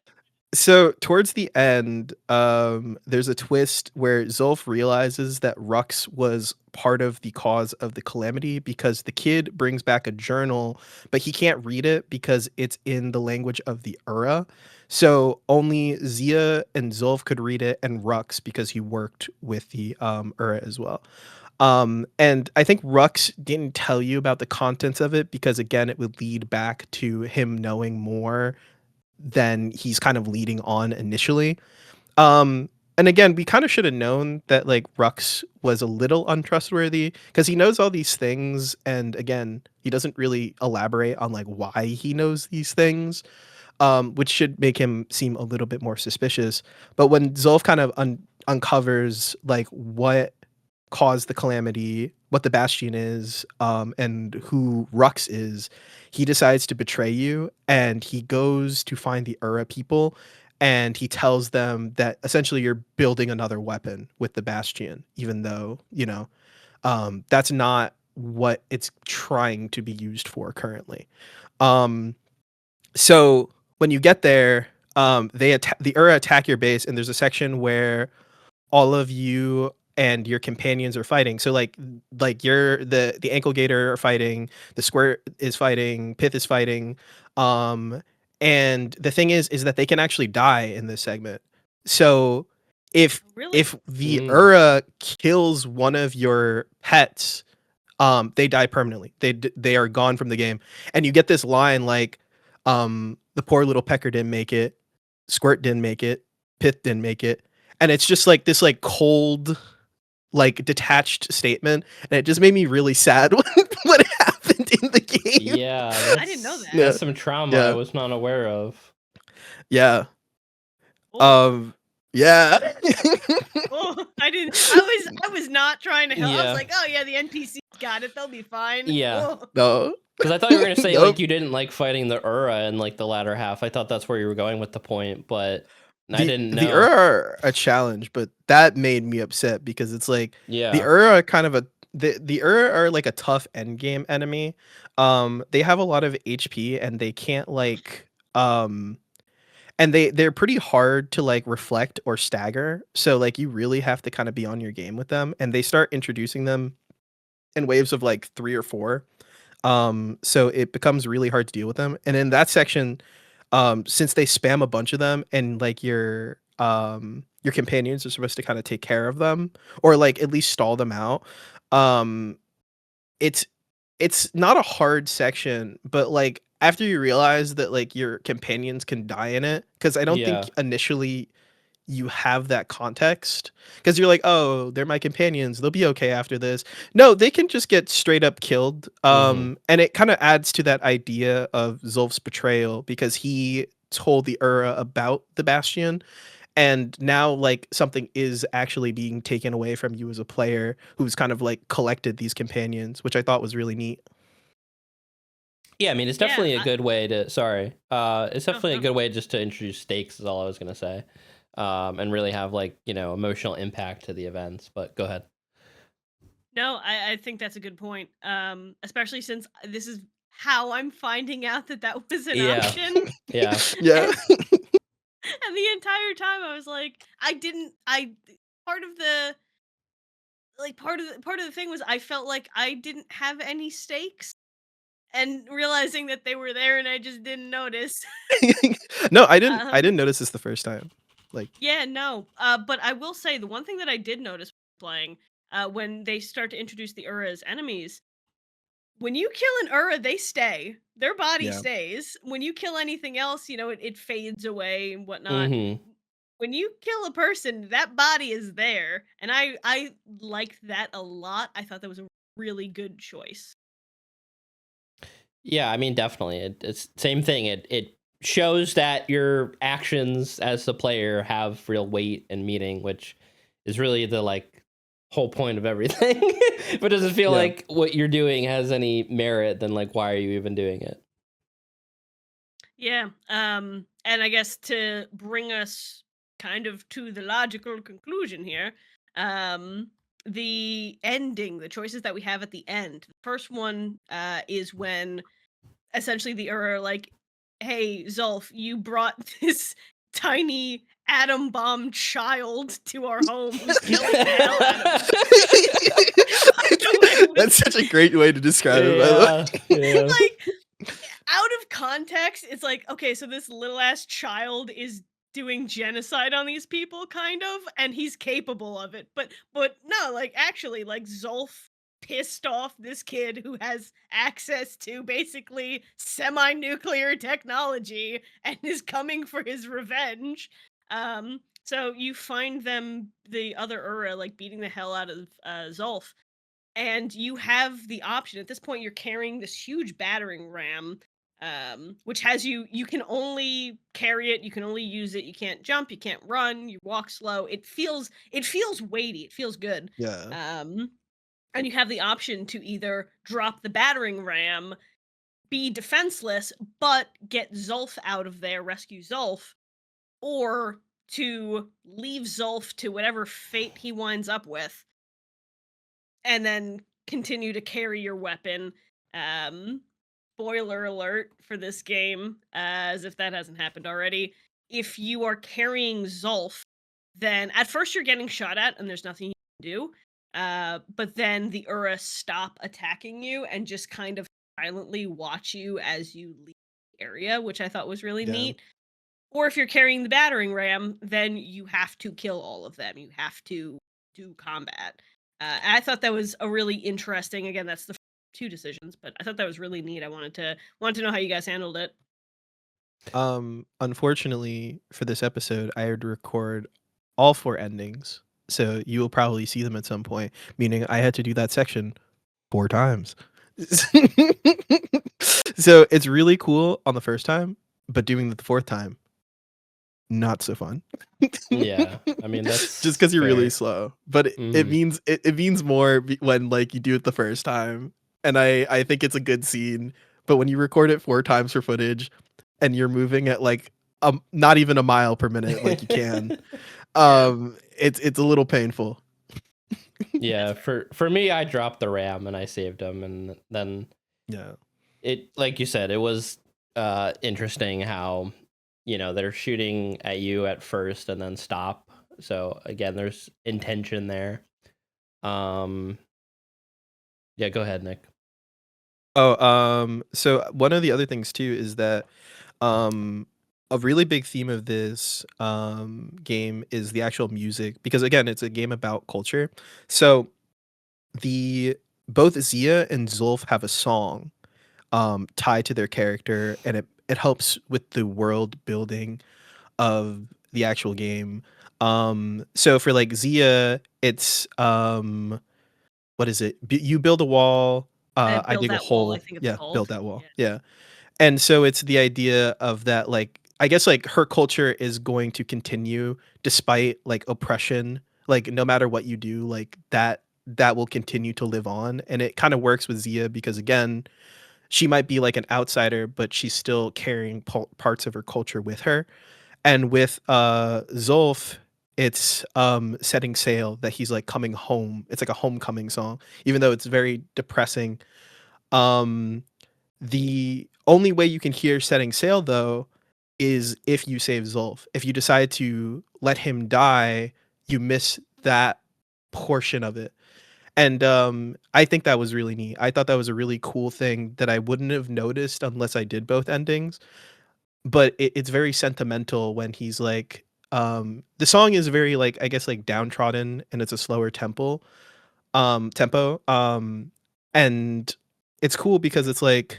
So towards the end, there's a twist where Zulf realizes that Rux was part of the cause of the calamity, because the kid brings back a journal, but he can't read it because it's in the language of the Ura. So only Zia and Zulf could read it, and Rux because he worked with the Ura as well. And I think Rux didn't tell you about the contents of it because again, it would lead back to him knowing more than he's kind of leading on initially. And again, we kind of should have known that like Rux was a little untrustworthy because he knows all these things, and again, he doesn't really elaborate on like why he knows these things, which should make him seem a little bit more suspicious. But when Zulf kind of uncovers like what caused the calamity, what the Bastion is, and who Rux is, he decides to betray you, and he goes to find the Ura people, and he tells them that essentially you're building another weapon with the Bastion, even though, that's not what it's trying to be used for currently. So when you get there, the Ura attack your base, and there's a section where all of you and your companions are fighting. So like you're the ankle gator are fighting, the squirt is fighting, pith is fighting. And the thing is that they can actually die in this segment. So if Really? the Ura kills one of your pets, they die permanently. They are gone from the game. And you get this line like, the poor little pecker didn't make it, squirt didn't make it, pith didn't make it, and it's just like this like cold, like detached statement, and it just made me really sad when it happened in the game. Yeah, I didn't know that. Yeah. That's some trauma I Yeah. was not aware of. Yeah. Oh. Yeah. Oh, I was not trying to help. I Yeah. was like, oh yeah, the NPCs got it. They'll be fine. Yeah. Oh. No. Because I thought you were gonna say Nope. like you didn't like fighting the Ura in like the latter half. I thought that's where you were going with the point, but I didn't know. The Ura are a challenge, but that made me upset because it's like the Yeah. Ura are kind of the Ura are like a tough end game enemy. They have a lot of HP and they can't like and they're pretty hard to like reflect or stagger. So like you really have to kind of be on your game with them, and they start introducing them in waves of like 3 or 4. So it becomes really hard to deal with them. And in that section, since they spam a bunch of them and like your companions are supposed to kind of take care of them or like at least stall them out, um it's not a hard section, but like after you realize that like your companions can die in it, because I don't Yeah. think initially you have that context, because you're like, oh, they're my companions, they'll be okay after this. No, they can just get straight up killed. And it kind of adds to that idea of Zulf's betrayal, because he told the Ura about the Bastion, and now like something is actually being taken away from you as a player who's kind of like collected these companions, which I thought was really neat. Yeah, I mean, it's Yeah, definitely a I- good way to. Sorry, it's definitely a no. good way just to introduce stakes. Is all I was gonna say, and really have like emotional impact to the events. But go ahead. No, I think that's a good point. Especially since this is how I'm finding out that was an Yeah. option. Yeah. Yeah. And the entire time I was like, part of the part of the thing was I felt like I didn't have any stakes, and realizing that they were there and I just didn't notice. No, I didn't. I Um, didn't notice this the first time. Like, yeah, no. But I will say the one thing that I did notice playing, when they start to introduce the Ura as enemies, when you kill an Ura, they stay. Their body yeah, stays. When you kill anything else, it fades away and whatnot. Mm-hmm. When you kill a person, that body is there, and I liked that a lot. I thought that was a really good choice. Yeah, I mean, definitely, it's same thing. It shows that your actions as the player have real weight and meaning, which is really the like whole point of everything. If it doesn't feel Yeah. like what you're doing has any merit, then like why are you even doing it? Yeah. And I guess to bring us kind of to the logical conclusion here, the ending, the choices that we have at the end. The first one is when essentially the Ur are like, "Hey, Zulf, you brought this tiny atom bomb child to our home who's killing the hell out of us." That's such a great way to describe it. By the way. Yeah. Like, out of context, it's like, okay, so this little ass child is doing genocide on these people, kind of, and he's capable of it. But no, like actually, like Zulf pissed off this kid who has access to basically semi-nuclear technology and is coming for his revenge. So you find them, the other Ura, like beating the hell out of Zulf, and you have the option. At this point, you're carrying this huge battering ram, which has you can only carry it, you can only use it, you can't jump, you can't run, you walk slow. It feels weighty, it feels good. Yeah. And you have the option to either drop the battering ram, be defenseless, but get Zulf out of there, rescue Zulf, or to leave Zulf to whatever fate he winds up with, and then continue to carry your weapon. Spoiler alert for this game, as if that hasn't happened already. if you are carrying Zolf, then at first you're getting shot at and there's nothing you can do. But then the Urus stop attacking you and just kind of silently watch you as you leave the area, which I thought was really Yeah. neat. Or if you're carrying the battering ram, then you have to kill all of them. You have to do combat. And I thought that was a really interesting. Again, that's the two decisions, but I thought that was really neat. I wanted to know how you guys handled it. Unfortunately for this episode, I had to record all 4 endings, so you will probably see them at some point, meaning I had to do that section 4 times. So it's really cool on the first time, but doing it the 4th time, not so fun. Yeah, I mean, that's Just because you're really fair. slow, but it Mhm. means it means more when like you do it the first time, and I think it's a good scene. But when you record it 4 times for footage, and you're moving at like not even a mile per minute, like you can, Yeah, it's a little painful. Yeah, that's fair. for me, I dropped the RAM and I saved him, and then Yeah, it, like you said, it was interesting how, they're shooting at you at first and then stop. So again, there's intention there. Um, yeah, go ahead, Nick. Oh, so one of the other things too is that um a really big theme of this game is the actual music, because again, it's a game about culture. So the both Zia and Zulf have a song tied to their character, and it helps with the world building of the actual game. So for like Zia, it's what is it? You build a wall, I Build dig a that wall, I hole. think it's Yeah, called. build that wall. Yeah. Yeah. And so it's the idea of that, like, I guess like her culture is going to continue despite like oppression. Like no matter what you do, like that will continue to live on. And it kind of works with Zia because again, she might be like an outsider, but she's still carrying parts of her culture with her. And with Zolf, it's setting sail, that he's like coming home. It's like a homecoming song, even though it's very depressing. Um the only way you can hear setting sail though is if you save Zolf. If you decide to let him die, you miss that portion of it. And I think that was really neat. I thought that was a really cool thing that I wouldn't have noticed unless I did both endings. But it's very sentimental when he's like, the song is very like, I guess like downtrodden, and it's a slower tempo. And it's cool because it's like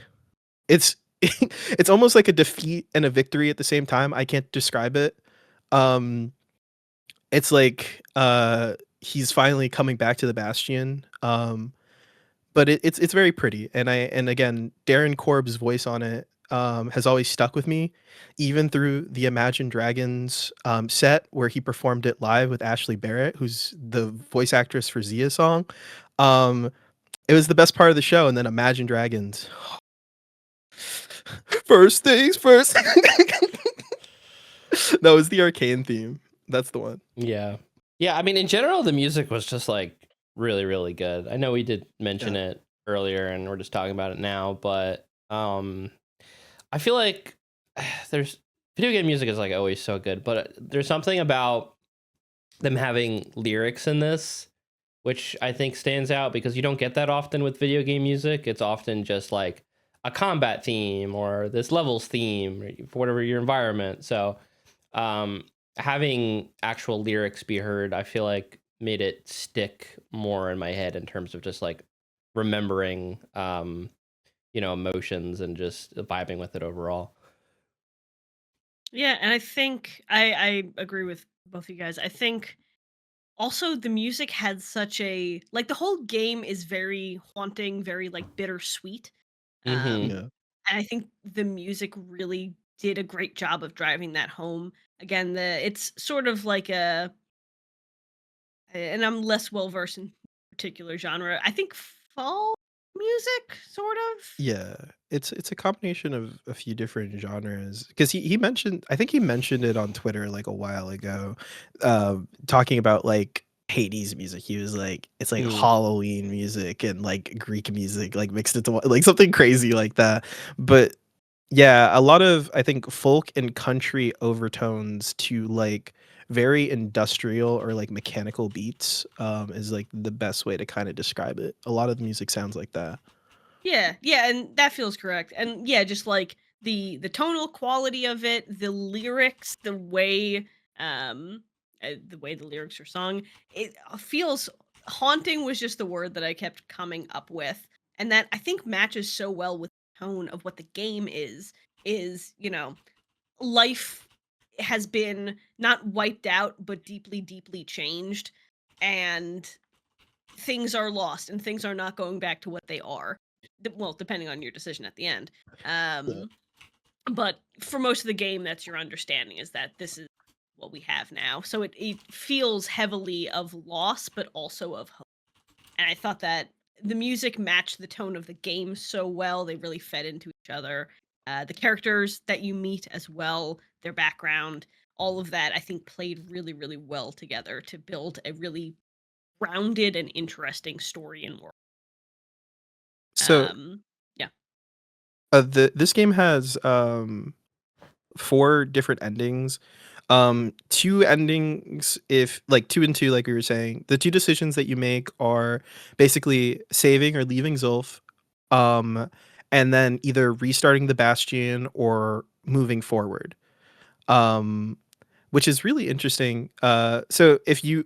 it's it's almost like a defeat and a victory at the same time. I can't describe it. Um, it's like he's finally coming back to the Bastion. But it's very pretty, and again, Darren Korb's voice on it has always stuck with me, even through the Imagine Dragons set where he performed it live with Ashley Barrett, who's the voice actress for Zia's song. Um, it was the best part of the show, and then Imagine Dragons. First things first. That was the Arcane theme. That's the one. Yeah. Yeah, I mean, in general, the music was just like really, really good. I know we did mention Yeah. it earlier and we're just talking about it now, but I feel like there's video game music is like always so good, but there's something about them having lyrics in this which I think stands out because you don't get that often with video game music. It's often just like a combat theme or this level's theme or for whatever your environment. So um having actual lyrics be heard, I feel like made it stick more in my head in terms of just like remembering emotions and just vibing with it overall. Yeah, and I think I agree with both of you guys. I think also the music had such a like the whole game is very haunting, very like bittersweet. Mhm. Um Yeah. and I think the music really did a great job of driving that home. Again, the it's sort of like and I'm less well versed in particular genre. I think fall music sort of. Yeah, it's a combination of a few different genres. Because he mentioned, I think he mentioned it on Twitter like a while ago, talking about like Hades music. He was like, it's like Mm. Halloween music and like Greek music, like mixed into one, like something crazy like that. But Yeah, a lot of, I think, folk and country overtones to like very industrial or like mechanical beats is like the best way to kind of describe it. A lot of the music sounds like that. Yeah, yeah, and that feels correct. And yeah, just like the tonal quality of it, the lyrics, the way the lyrics are sung, it feels haunting was just the word that I kept coming up with. And that I think matches so well with the tone of what the game is, life has been not wiped out but deeply deeply changed, and things are lost and things are not going back to what they are. Well, depending on your decision at the end. Yeah. Um, but for most of the game, that's your understanding is that this is what we have now. So it feels heavily of loss, but also of hope. And I thought that the music matched the tone of the game so well. They really fed into each other. The characters that you meet as well, their background, all of that, I think played really, really well together to build a really grounded and interesting story and world. So Um, yeah. this game has 4 different endings. 2 endings, if like 2 and 2, like we were saying, the 2 decisions that you make are basically saving or leaving Zulf, um, and then either restarting the Bastion or moving forward. Um, which is really interesting. So if you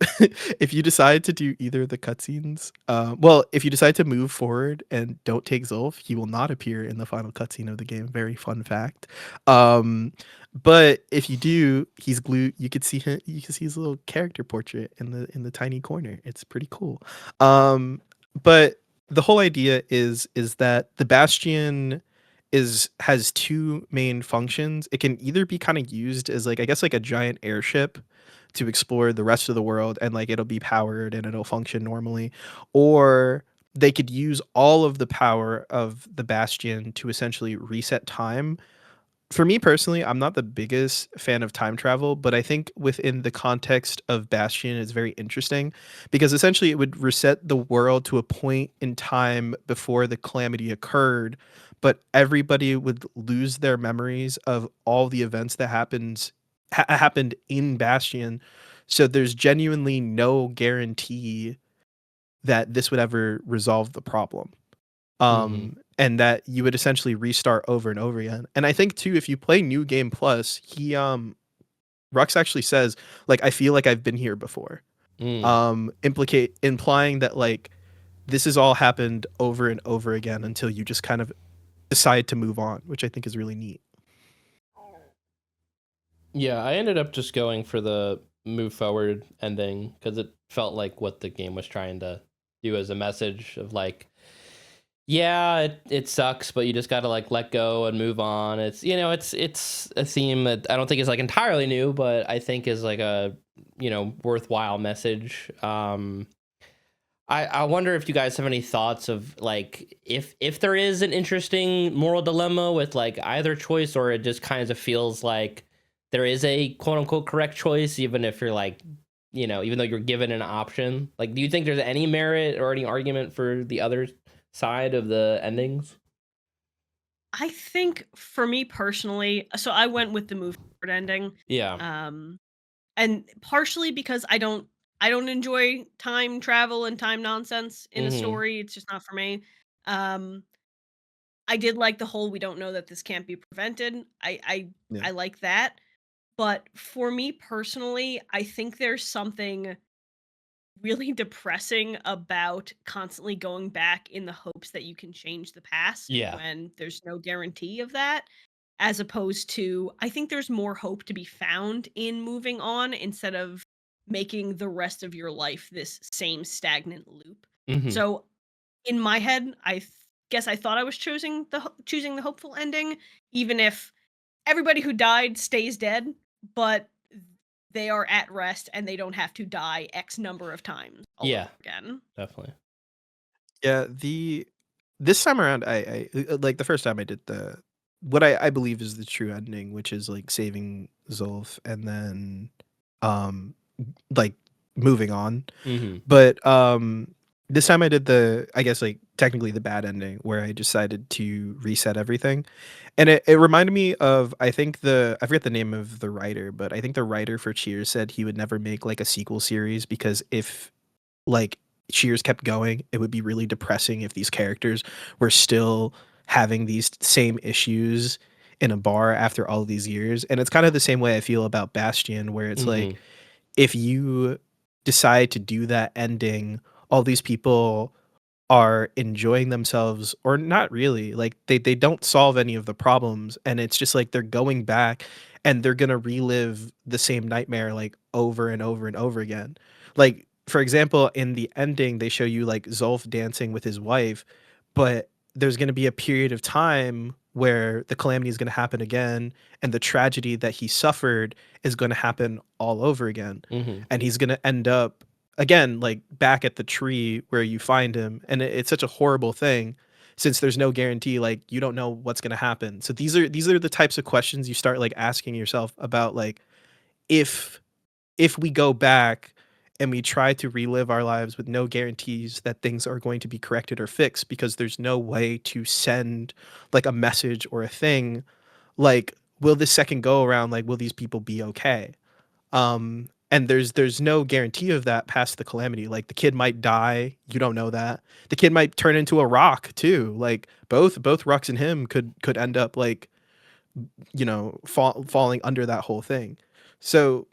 if you decide to do either of the cutscenes, well, if you decide to move forward and don't take Zulf, he will not appear in the final cutscene of the game. Very fun fact. Um, but if you do, he's glued. You could see him. You can see his little character portrait in the tiny corner. It's pretty cool. But the whole idea is that the Bastion has 2 main functions. It can either be kind of used as like, I guess, like a giant airship to explore the rest of the world, and like it'll be powered and it'll function normally, or they could use all of the power of the Bastion to essentially reset time. For me personally, I'm not the biggest fan of time travel, but I think within the context of Bastion, it's very interesting because essentially it would reset the world to a point in time before the calamity occurred, but everybody would lose their memories of all the events that happened in Bastion. So there's genuinely no guarantee that this would ever resolve the problem, Hmm. and that you would essentially restart over and over again. And I think too, if you play New Game Plus, he Rux actually says, like, I feel like I've been here before. Mm. Implying that like this has all happened over and over again until you just kind of decide to move on, which I think is really neat. Yeah, I ended up just going for the move forward ending because it felt like what the game was trying to do as a message of like, yeah, it sucks, but you just gotta like let go and move on. It's a theme that I don't think is like entirely new, but I think is like a worthwhile message. I wonder if you guys have any thoughts of like if there is an interesting moral dilemma with like either choice, or it just kind of feels like there is a quote unquote correct choice, even if you're like, even though you're given an option. Like, do you think there's any merit or any argument for the other side of the endings? I think for me personally, so I went with the move forward ending. Yeah. Um, and partially because I don't enjoy time travel and time nonsense in a Mm-hmm. story. It's just not for me. Um, I did like the whole we don't know that this can't be prevented. Yeah. I like that. But for me personally, I think there's something really depressing about constantly going back in the hopes that you can change the past Yeah. when there's no guarantee of that, as opposed to I think there's more hope to be found in moving on instead of making the rest of your life this same stagnant loop. Mm-hmm. So in my head, guess I thought I was choosing the hopeful ending, even if everybody who died stays dead, but they are at rest and they don't have to die X number of times all over Yeah, again. definitely. Yeah, this time around, like the first time I did the what I believe is the true ending, which is like saving Zulf and then um like moving on. Mm-hmm. But This time I did the, I guess, like, technically the bad ending where I decided to reset everything. And it reminded me of, I think I forget the name of the writer, but I think the writer for Cheers said he would never make like a sequel series because if like Cheers kept going, it would be really depressing if these characters were still having these same issues in a bar after all these years. And it's kind of the same way I feel about Bastion, where it's like Mhm. if you decide to do that ending, all these people are enjoying themselves or not really. Like they don't solve any of the problems and it's just like they're going back and they're going to relive the same nightmare like over and over and over again. Like for example, in the ending they show you like Zolf dancing with his wife, but there's going to be a period of time where the calamity is going to happen again and the tragedy that he suffered is going to happen all over again, Mhm. and he's going to end up again like back at the tree where you find him, and it's such a horrible thing since there's no guarantee, like you don't know what's going to happen. So these are the types of questions you start like asking yourself about, like if we go back and we try to relive our lives with no guarantees that things are going to be corrected or fixed because there's no way to send like a message or a thing, like will this second go around, like will these people be okay? And there's no guarantee of that past the calamity. Like the kid might die, you don't know that. The kid might turn into a rock too. Like both Rux and him could end up like, falling under that whole thing. So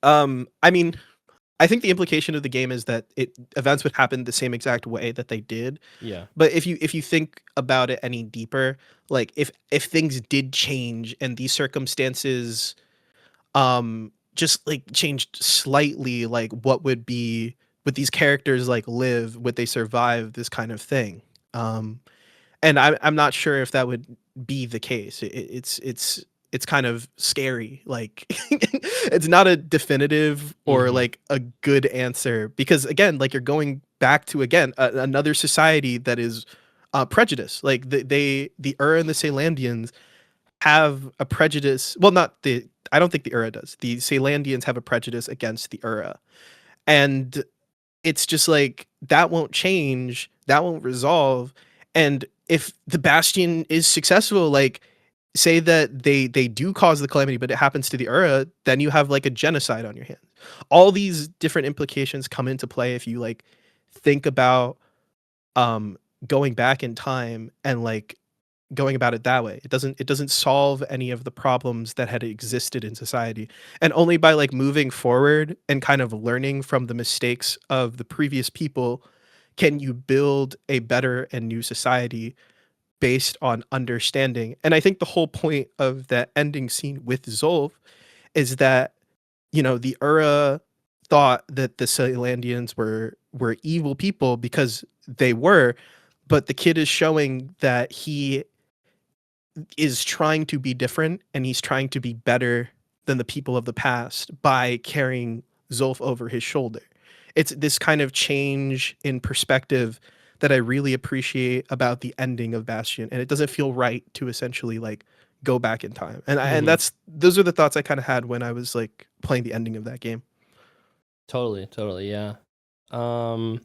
I mean, I think the implication of the game is that events would happen the same exact way that they did. Yeah. But if you think about it any deeper, like if things did change and these circumstances just like changed slightly, like would these characters like live, would they survive this kind of thing? And I'm not sure if that would be the case. It's kind of scary. Like it's not a definitive or Mhm. like a good answer because again, like you're going back to again another society that is prejudice. Like the Ur and the Caelandians have a prejudice. Well, not the. I don't think the Ura does. The Caelandians have a prejudice against the Ura, and it's just like that won't change. That won't resolve. And if the Bastion is successful, like say that they do cause the calamity, but it happens to the Ura, then you have like a genocide on your hands. All these different implications come into play if you like think about um going back in time and like going about it that way. It doesn't solve any of the problems that had existed in society. And only by like moving forward and kind of learning from the mistakes of the previous people can you build a better and new society based on understanding. And I think the whole point of that ending scene with Zolf is that, the Ura thought that the Caelandians were evil people because they were, but the kid is showing that he is trying to be different and he's trying to be better than the people of the past by carrying Zolf over his shoulder. It's this kind of change in perspective that I really appreciate about the ending of Bastion, and it doesn't feel right to essentially like go back in time. And Mhm. those are the thoughts I kind of had when I was like playing the ending of that game. Totally, yeah. Um,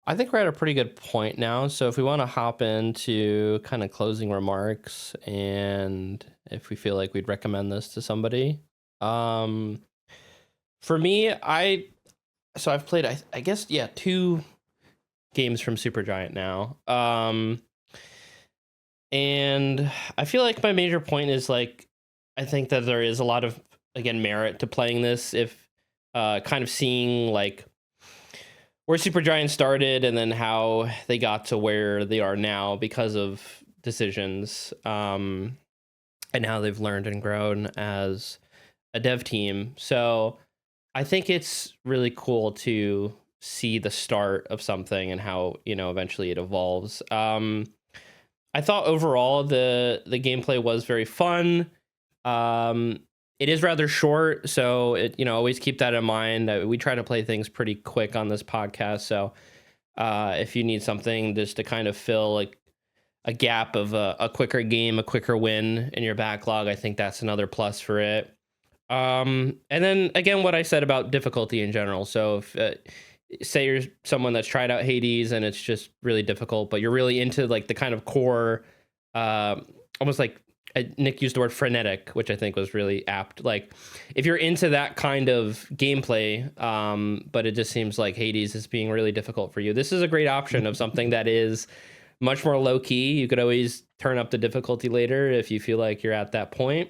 I think we're at a pretty good point now. So if we want to hop into kind of closing remarks and if we feel like we'd recommend this to somebody. Um, for me, I've played I guess yeah, 2 games from Supergiant now. And I feel like my major point is like I think that there is a lot of again merit to playing this if kind of seeing like where Supergiant started and then how they got to where they are now because of decisions, and how they've learned and grown as a dev team. So I think it's really cool to see the start of something and how eventually it evolves. I thought overall the gameplay was very fun. Um, it is rather short, so always keep that in mind. We try to play things pretty quick on this podcast, so if you need something just to kind of fill like a gap of a quicker game, a quicker win in your backlog, I think that's another plus for it. And then again, what I said about difficulty in general. So if say you're someone that's tried out Hades and it's just really difficult, but you're really into like the kind of core, almost like Nick used the word frenetic, which I think was really apt. Like if you're into that kind of gameplay, but it just seems like Hades is being really difficult for you, this is a great option of something that is much more low key. You could always turn up the difficulty later if you feel like you're at that point.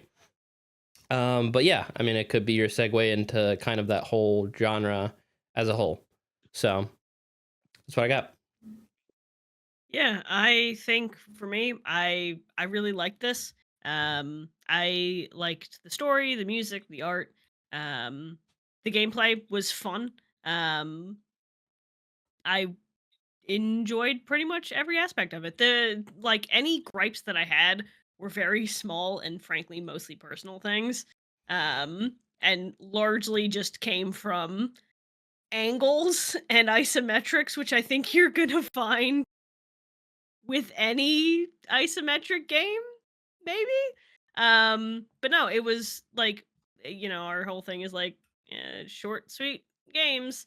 But yeah, I mean, it could be your segue into kind of that whole genre as a whole. So that's what I got. Yeah, I think for me, I really liked this. I liked the story, the music, the art. Um, the gameplay was fun. I enjoyed pretty much every aspect of it. The like any gripes that I had were very small and frankly mostly personal things. And largely just came from angles and isometrics, which I think you're gonna find with any isometric game, maybe. But no, it was like our whole thing is like short, sweet games.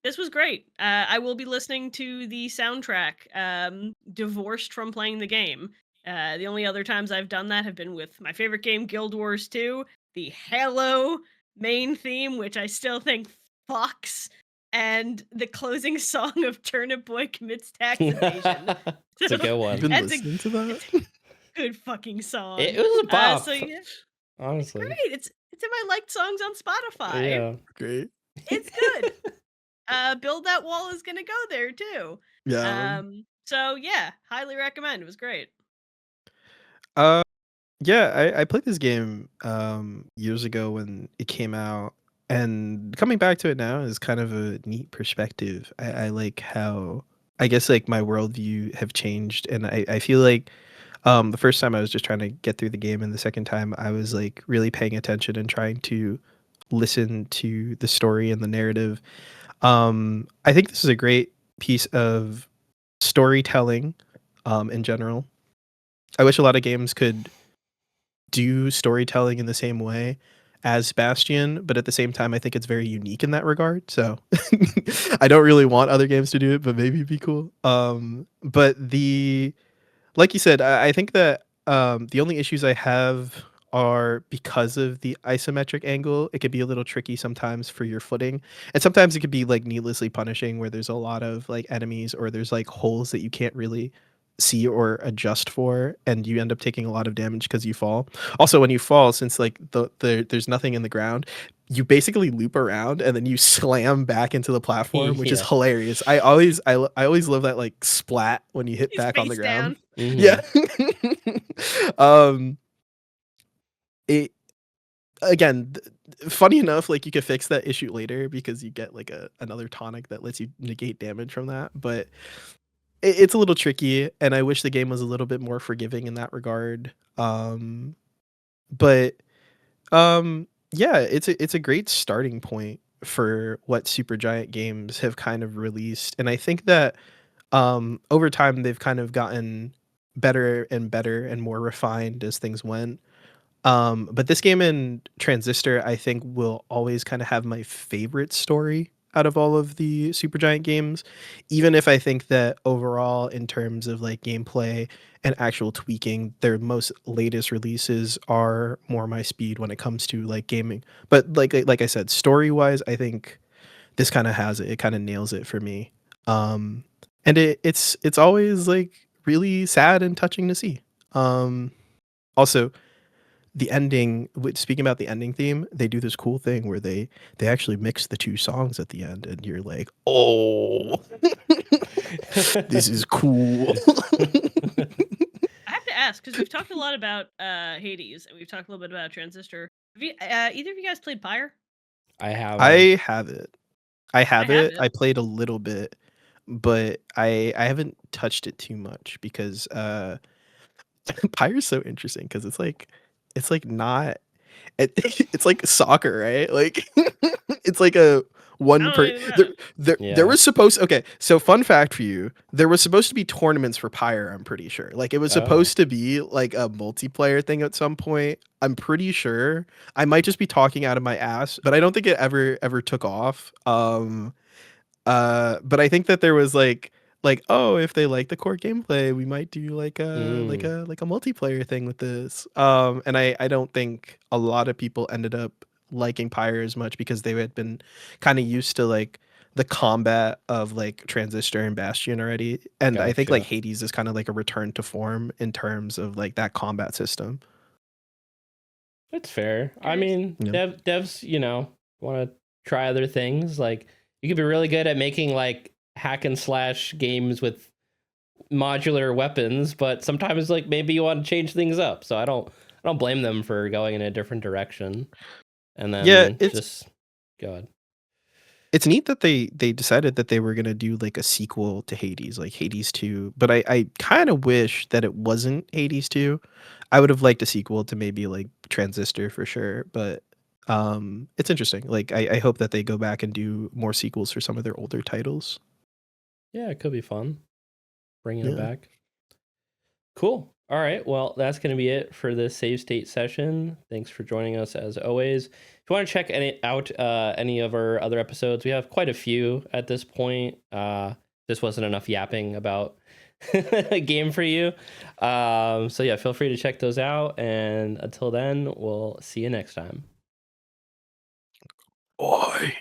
This was great. I will be listening to the soundtrack, divorced from playing the game. The only other times I've done that have been with my favorite game, Guild Wars 2, the Halo main theme, which I still think fucks, and the closing song of Turnip Boy Commits Tax Evasion. It's a good You've one. been That's listening to that? it's a good fucking song. It was a bop, So yeah, it's honestly. great. It's in my liked songs on Spotify. Yeah. Great. It's good. Build That Wall is gonna go there too. Yeah. So yeah, highly recommend. It was great. Uh, yeah, I played this game years ago when it came out, and coming back to it now is kind of a neat perspective. I like how I guess like my worldview have changed, and I feel like the first time I was just trying to get through the game, and the second time I was like really paying attention and trying to listen to the story and the narrative. I think this is a great piece of storytelling in general. I wish a lot of games could do storytelling in the same way as Bastion, but at the same time, I think it's very unique in that regard. So I don't really want other games to do it, but maybe it'd be cool. But like you said, I think that the only issues I have are because of the isometric angle. It could be a little tricky sometimes for your footing, and sometimes it could be like needlessly punishing, where there's a lot of like enemies or there's like holes that you can't really see or adjust for, and you end up taking a lot of damage because you fall. Also, when you fall, since like there's nothing in the ground, you basically loop around and then you slam back into the platform, which is Yeah. hilarious. I always love that like splat when you hit He's back on the face ground. down. Mhm. Yeah. It again, funny enough, like you could fix that issue later because you get like another tonic that lets you negate damage from that, but it's a little tricky, and I wish the game was a little bit more forgiving in that regard. But yeah, it's a great starting point for what Supergiant games have kind of released, and I think that over time they've kind of gotten better and better and more refined as things went. But this game and Transistor, I think, will always kind of have my favorite story out of all of the Supergiant games, even if I think that overall, in terms of like gameplay and actual tweaking, their most latest releases are more my speed when it comes to like gaming. But like I said, story wise, I think this kind of has it. It kind of nails it for me. And it's always like really sad and touching to see. Also, the ending, speaking about the ending theme, they do this cool thing where they actually mix the two songs at the end, and you're like, oh, this is cool. I have to ask because we've talked a lot about Hades and we've talked a little bit about Transistor. Have you, either of you guys played Pyre? I have. I have it. I have have it. it. I played a little bit, but I haven't touched it too much because Pyre's so interesting because it's like not it's like soccer, right? Like it's like a I one don't know per anything about there, it. there Yeah. was supposed okay, so fun fact for you, there was supposed to be tournaments for Pyre, I'm pretty sure. Like it was Oh. supposed to be like a multiplayer thing at some point. I'm pretty sure. I might just be talking out of my ass, but I don't think it ever took off. But I think that there was like, oh, if they like the core gameplay, we might do like Mm, a multiplayer thing with this. And I don't think a lot of people ended up liking Pyre as much because they had been kind of used to like the combat of like Transistor and Bastion already. And I think like gotcha. Hades is kind of like a return to form in terms of like that combat system. That's fair. I Curious. mean, Yeah. devs, want to try other things. Like, you could be really good at making like hack and slash games with modular weapons, but sometimes like maybe you want to change things up. So I don't blame them for going in a different direction. And Yeah, then just go ahead. it's neat that they decided that they were gonna do like a sequel to Hades, like Hades 2. But I kind of wish that it wasn't Hades 2. I would have liked a sequel to maybe like Transistor for sure. But it's interesting. Like I hope that they go back and do more sequels for some of their older titles. Yeah, it could be fun bringing it Yeah. back. Cool. All right. Well, that's going to be it for this save state session. Thanks for joining us as always. If you want to check out any of our other episodes, we have quite a few at this point. This wasn't enough yapping about a game for you. So yeah, feel free to check those out. And until then, we'll see you next time. Boy.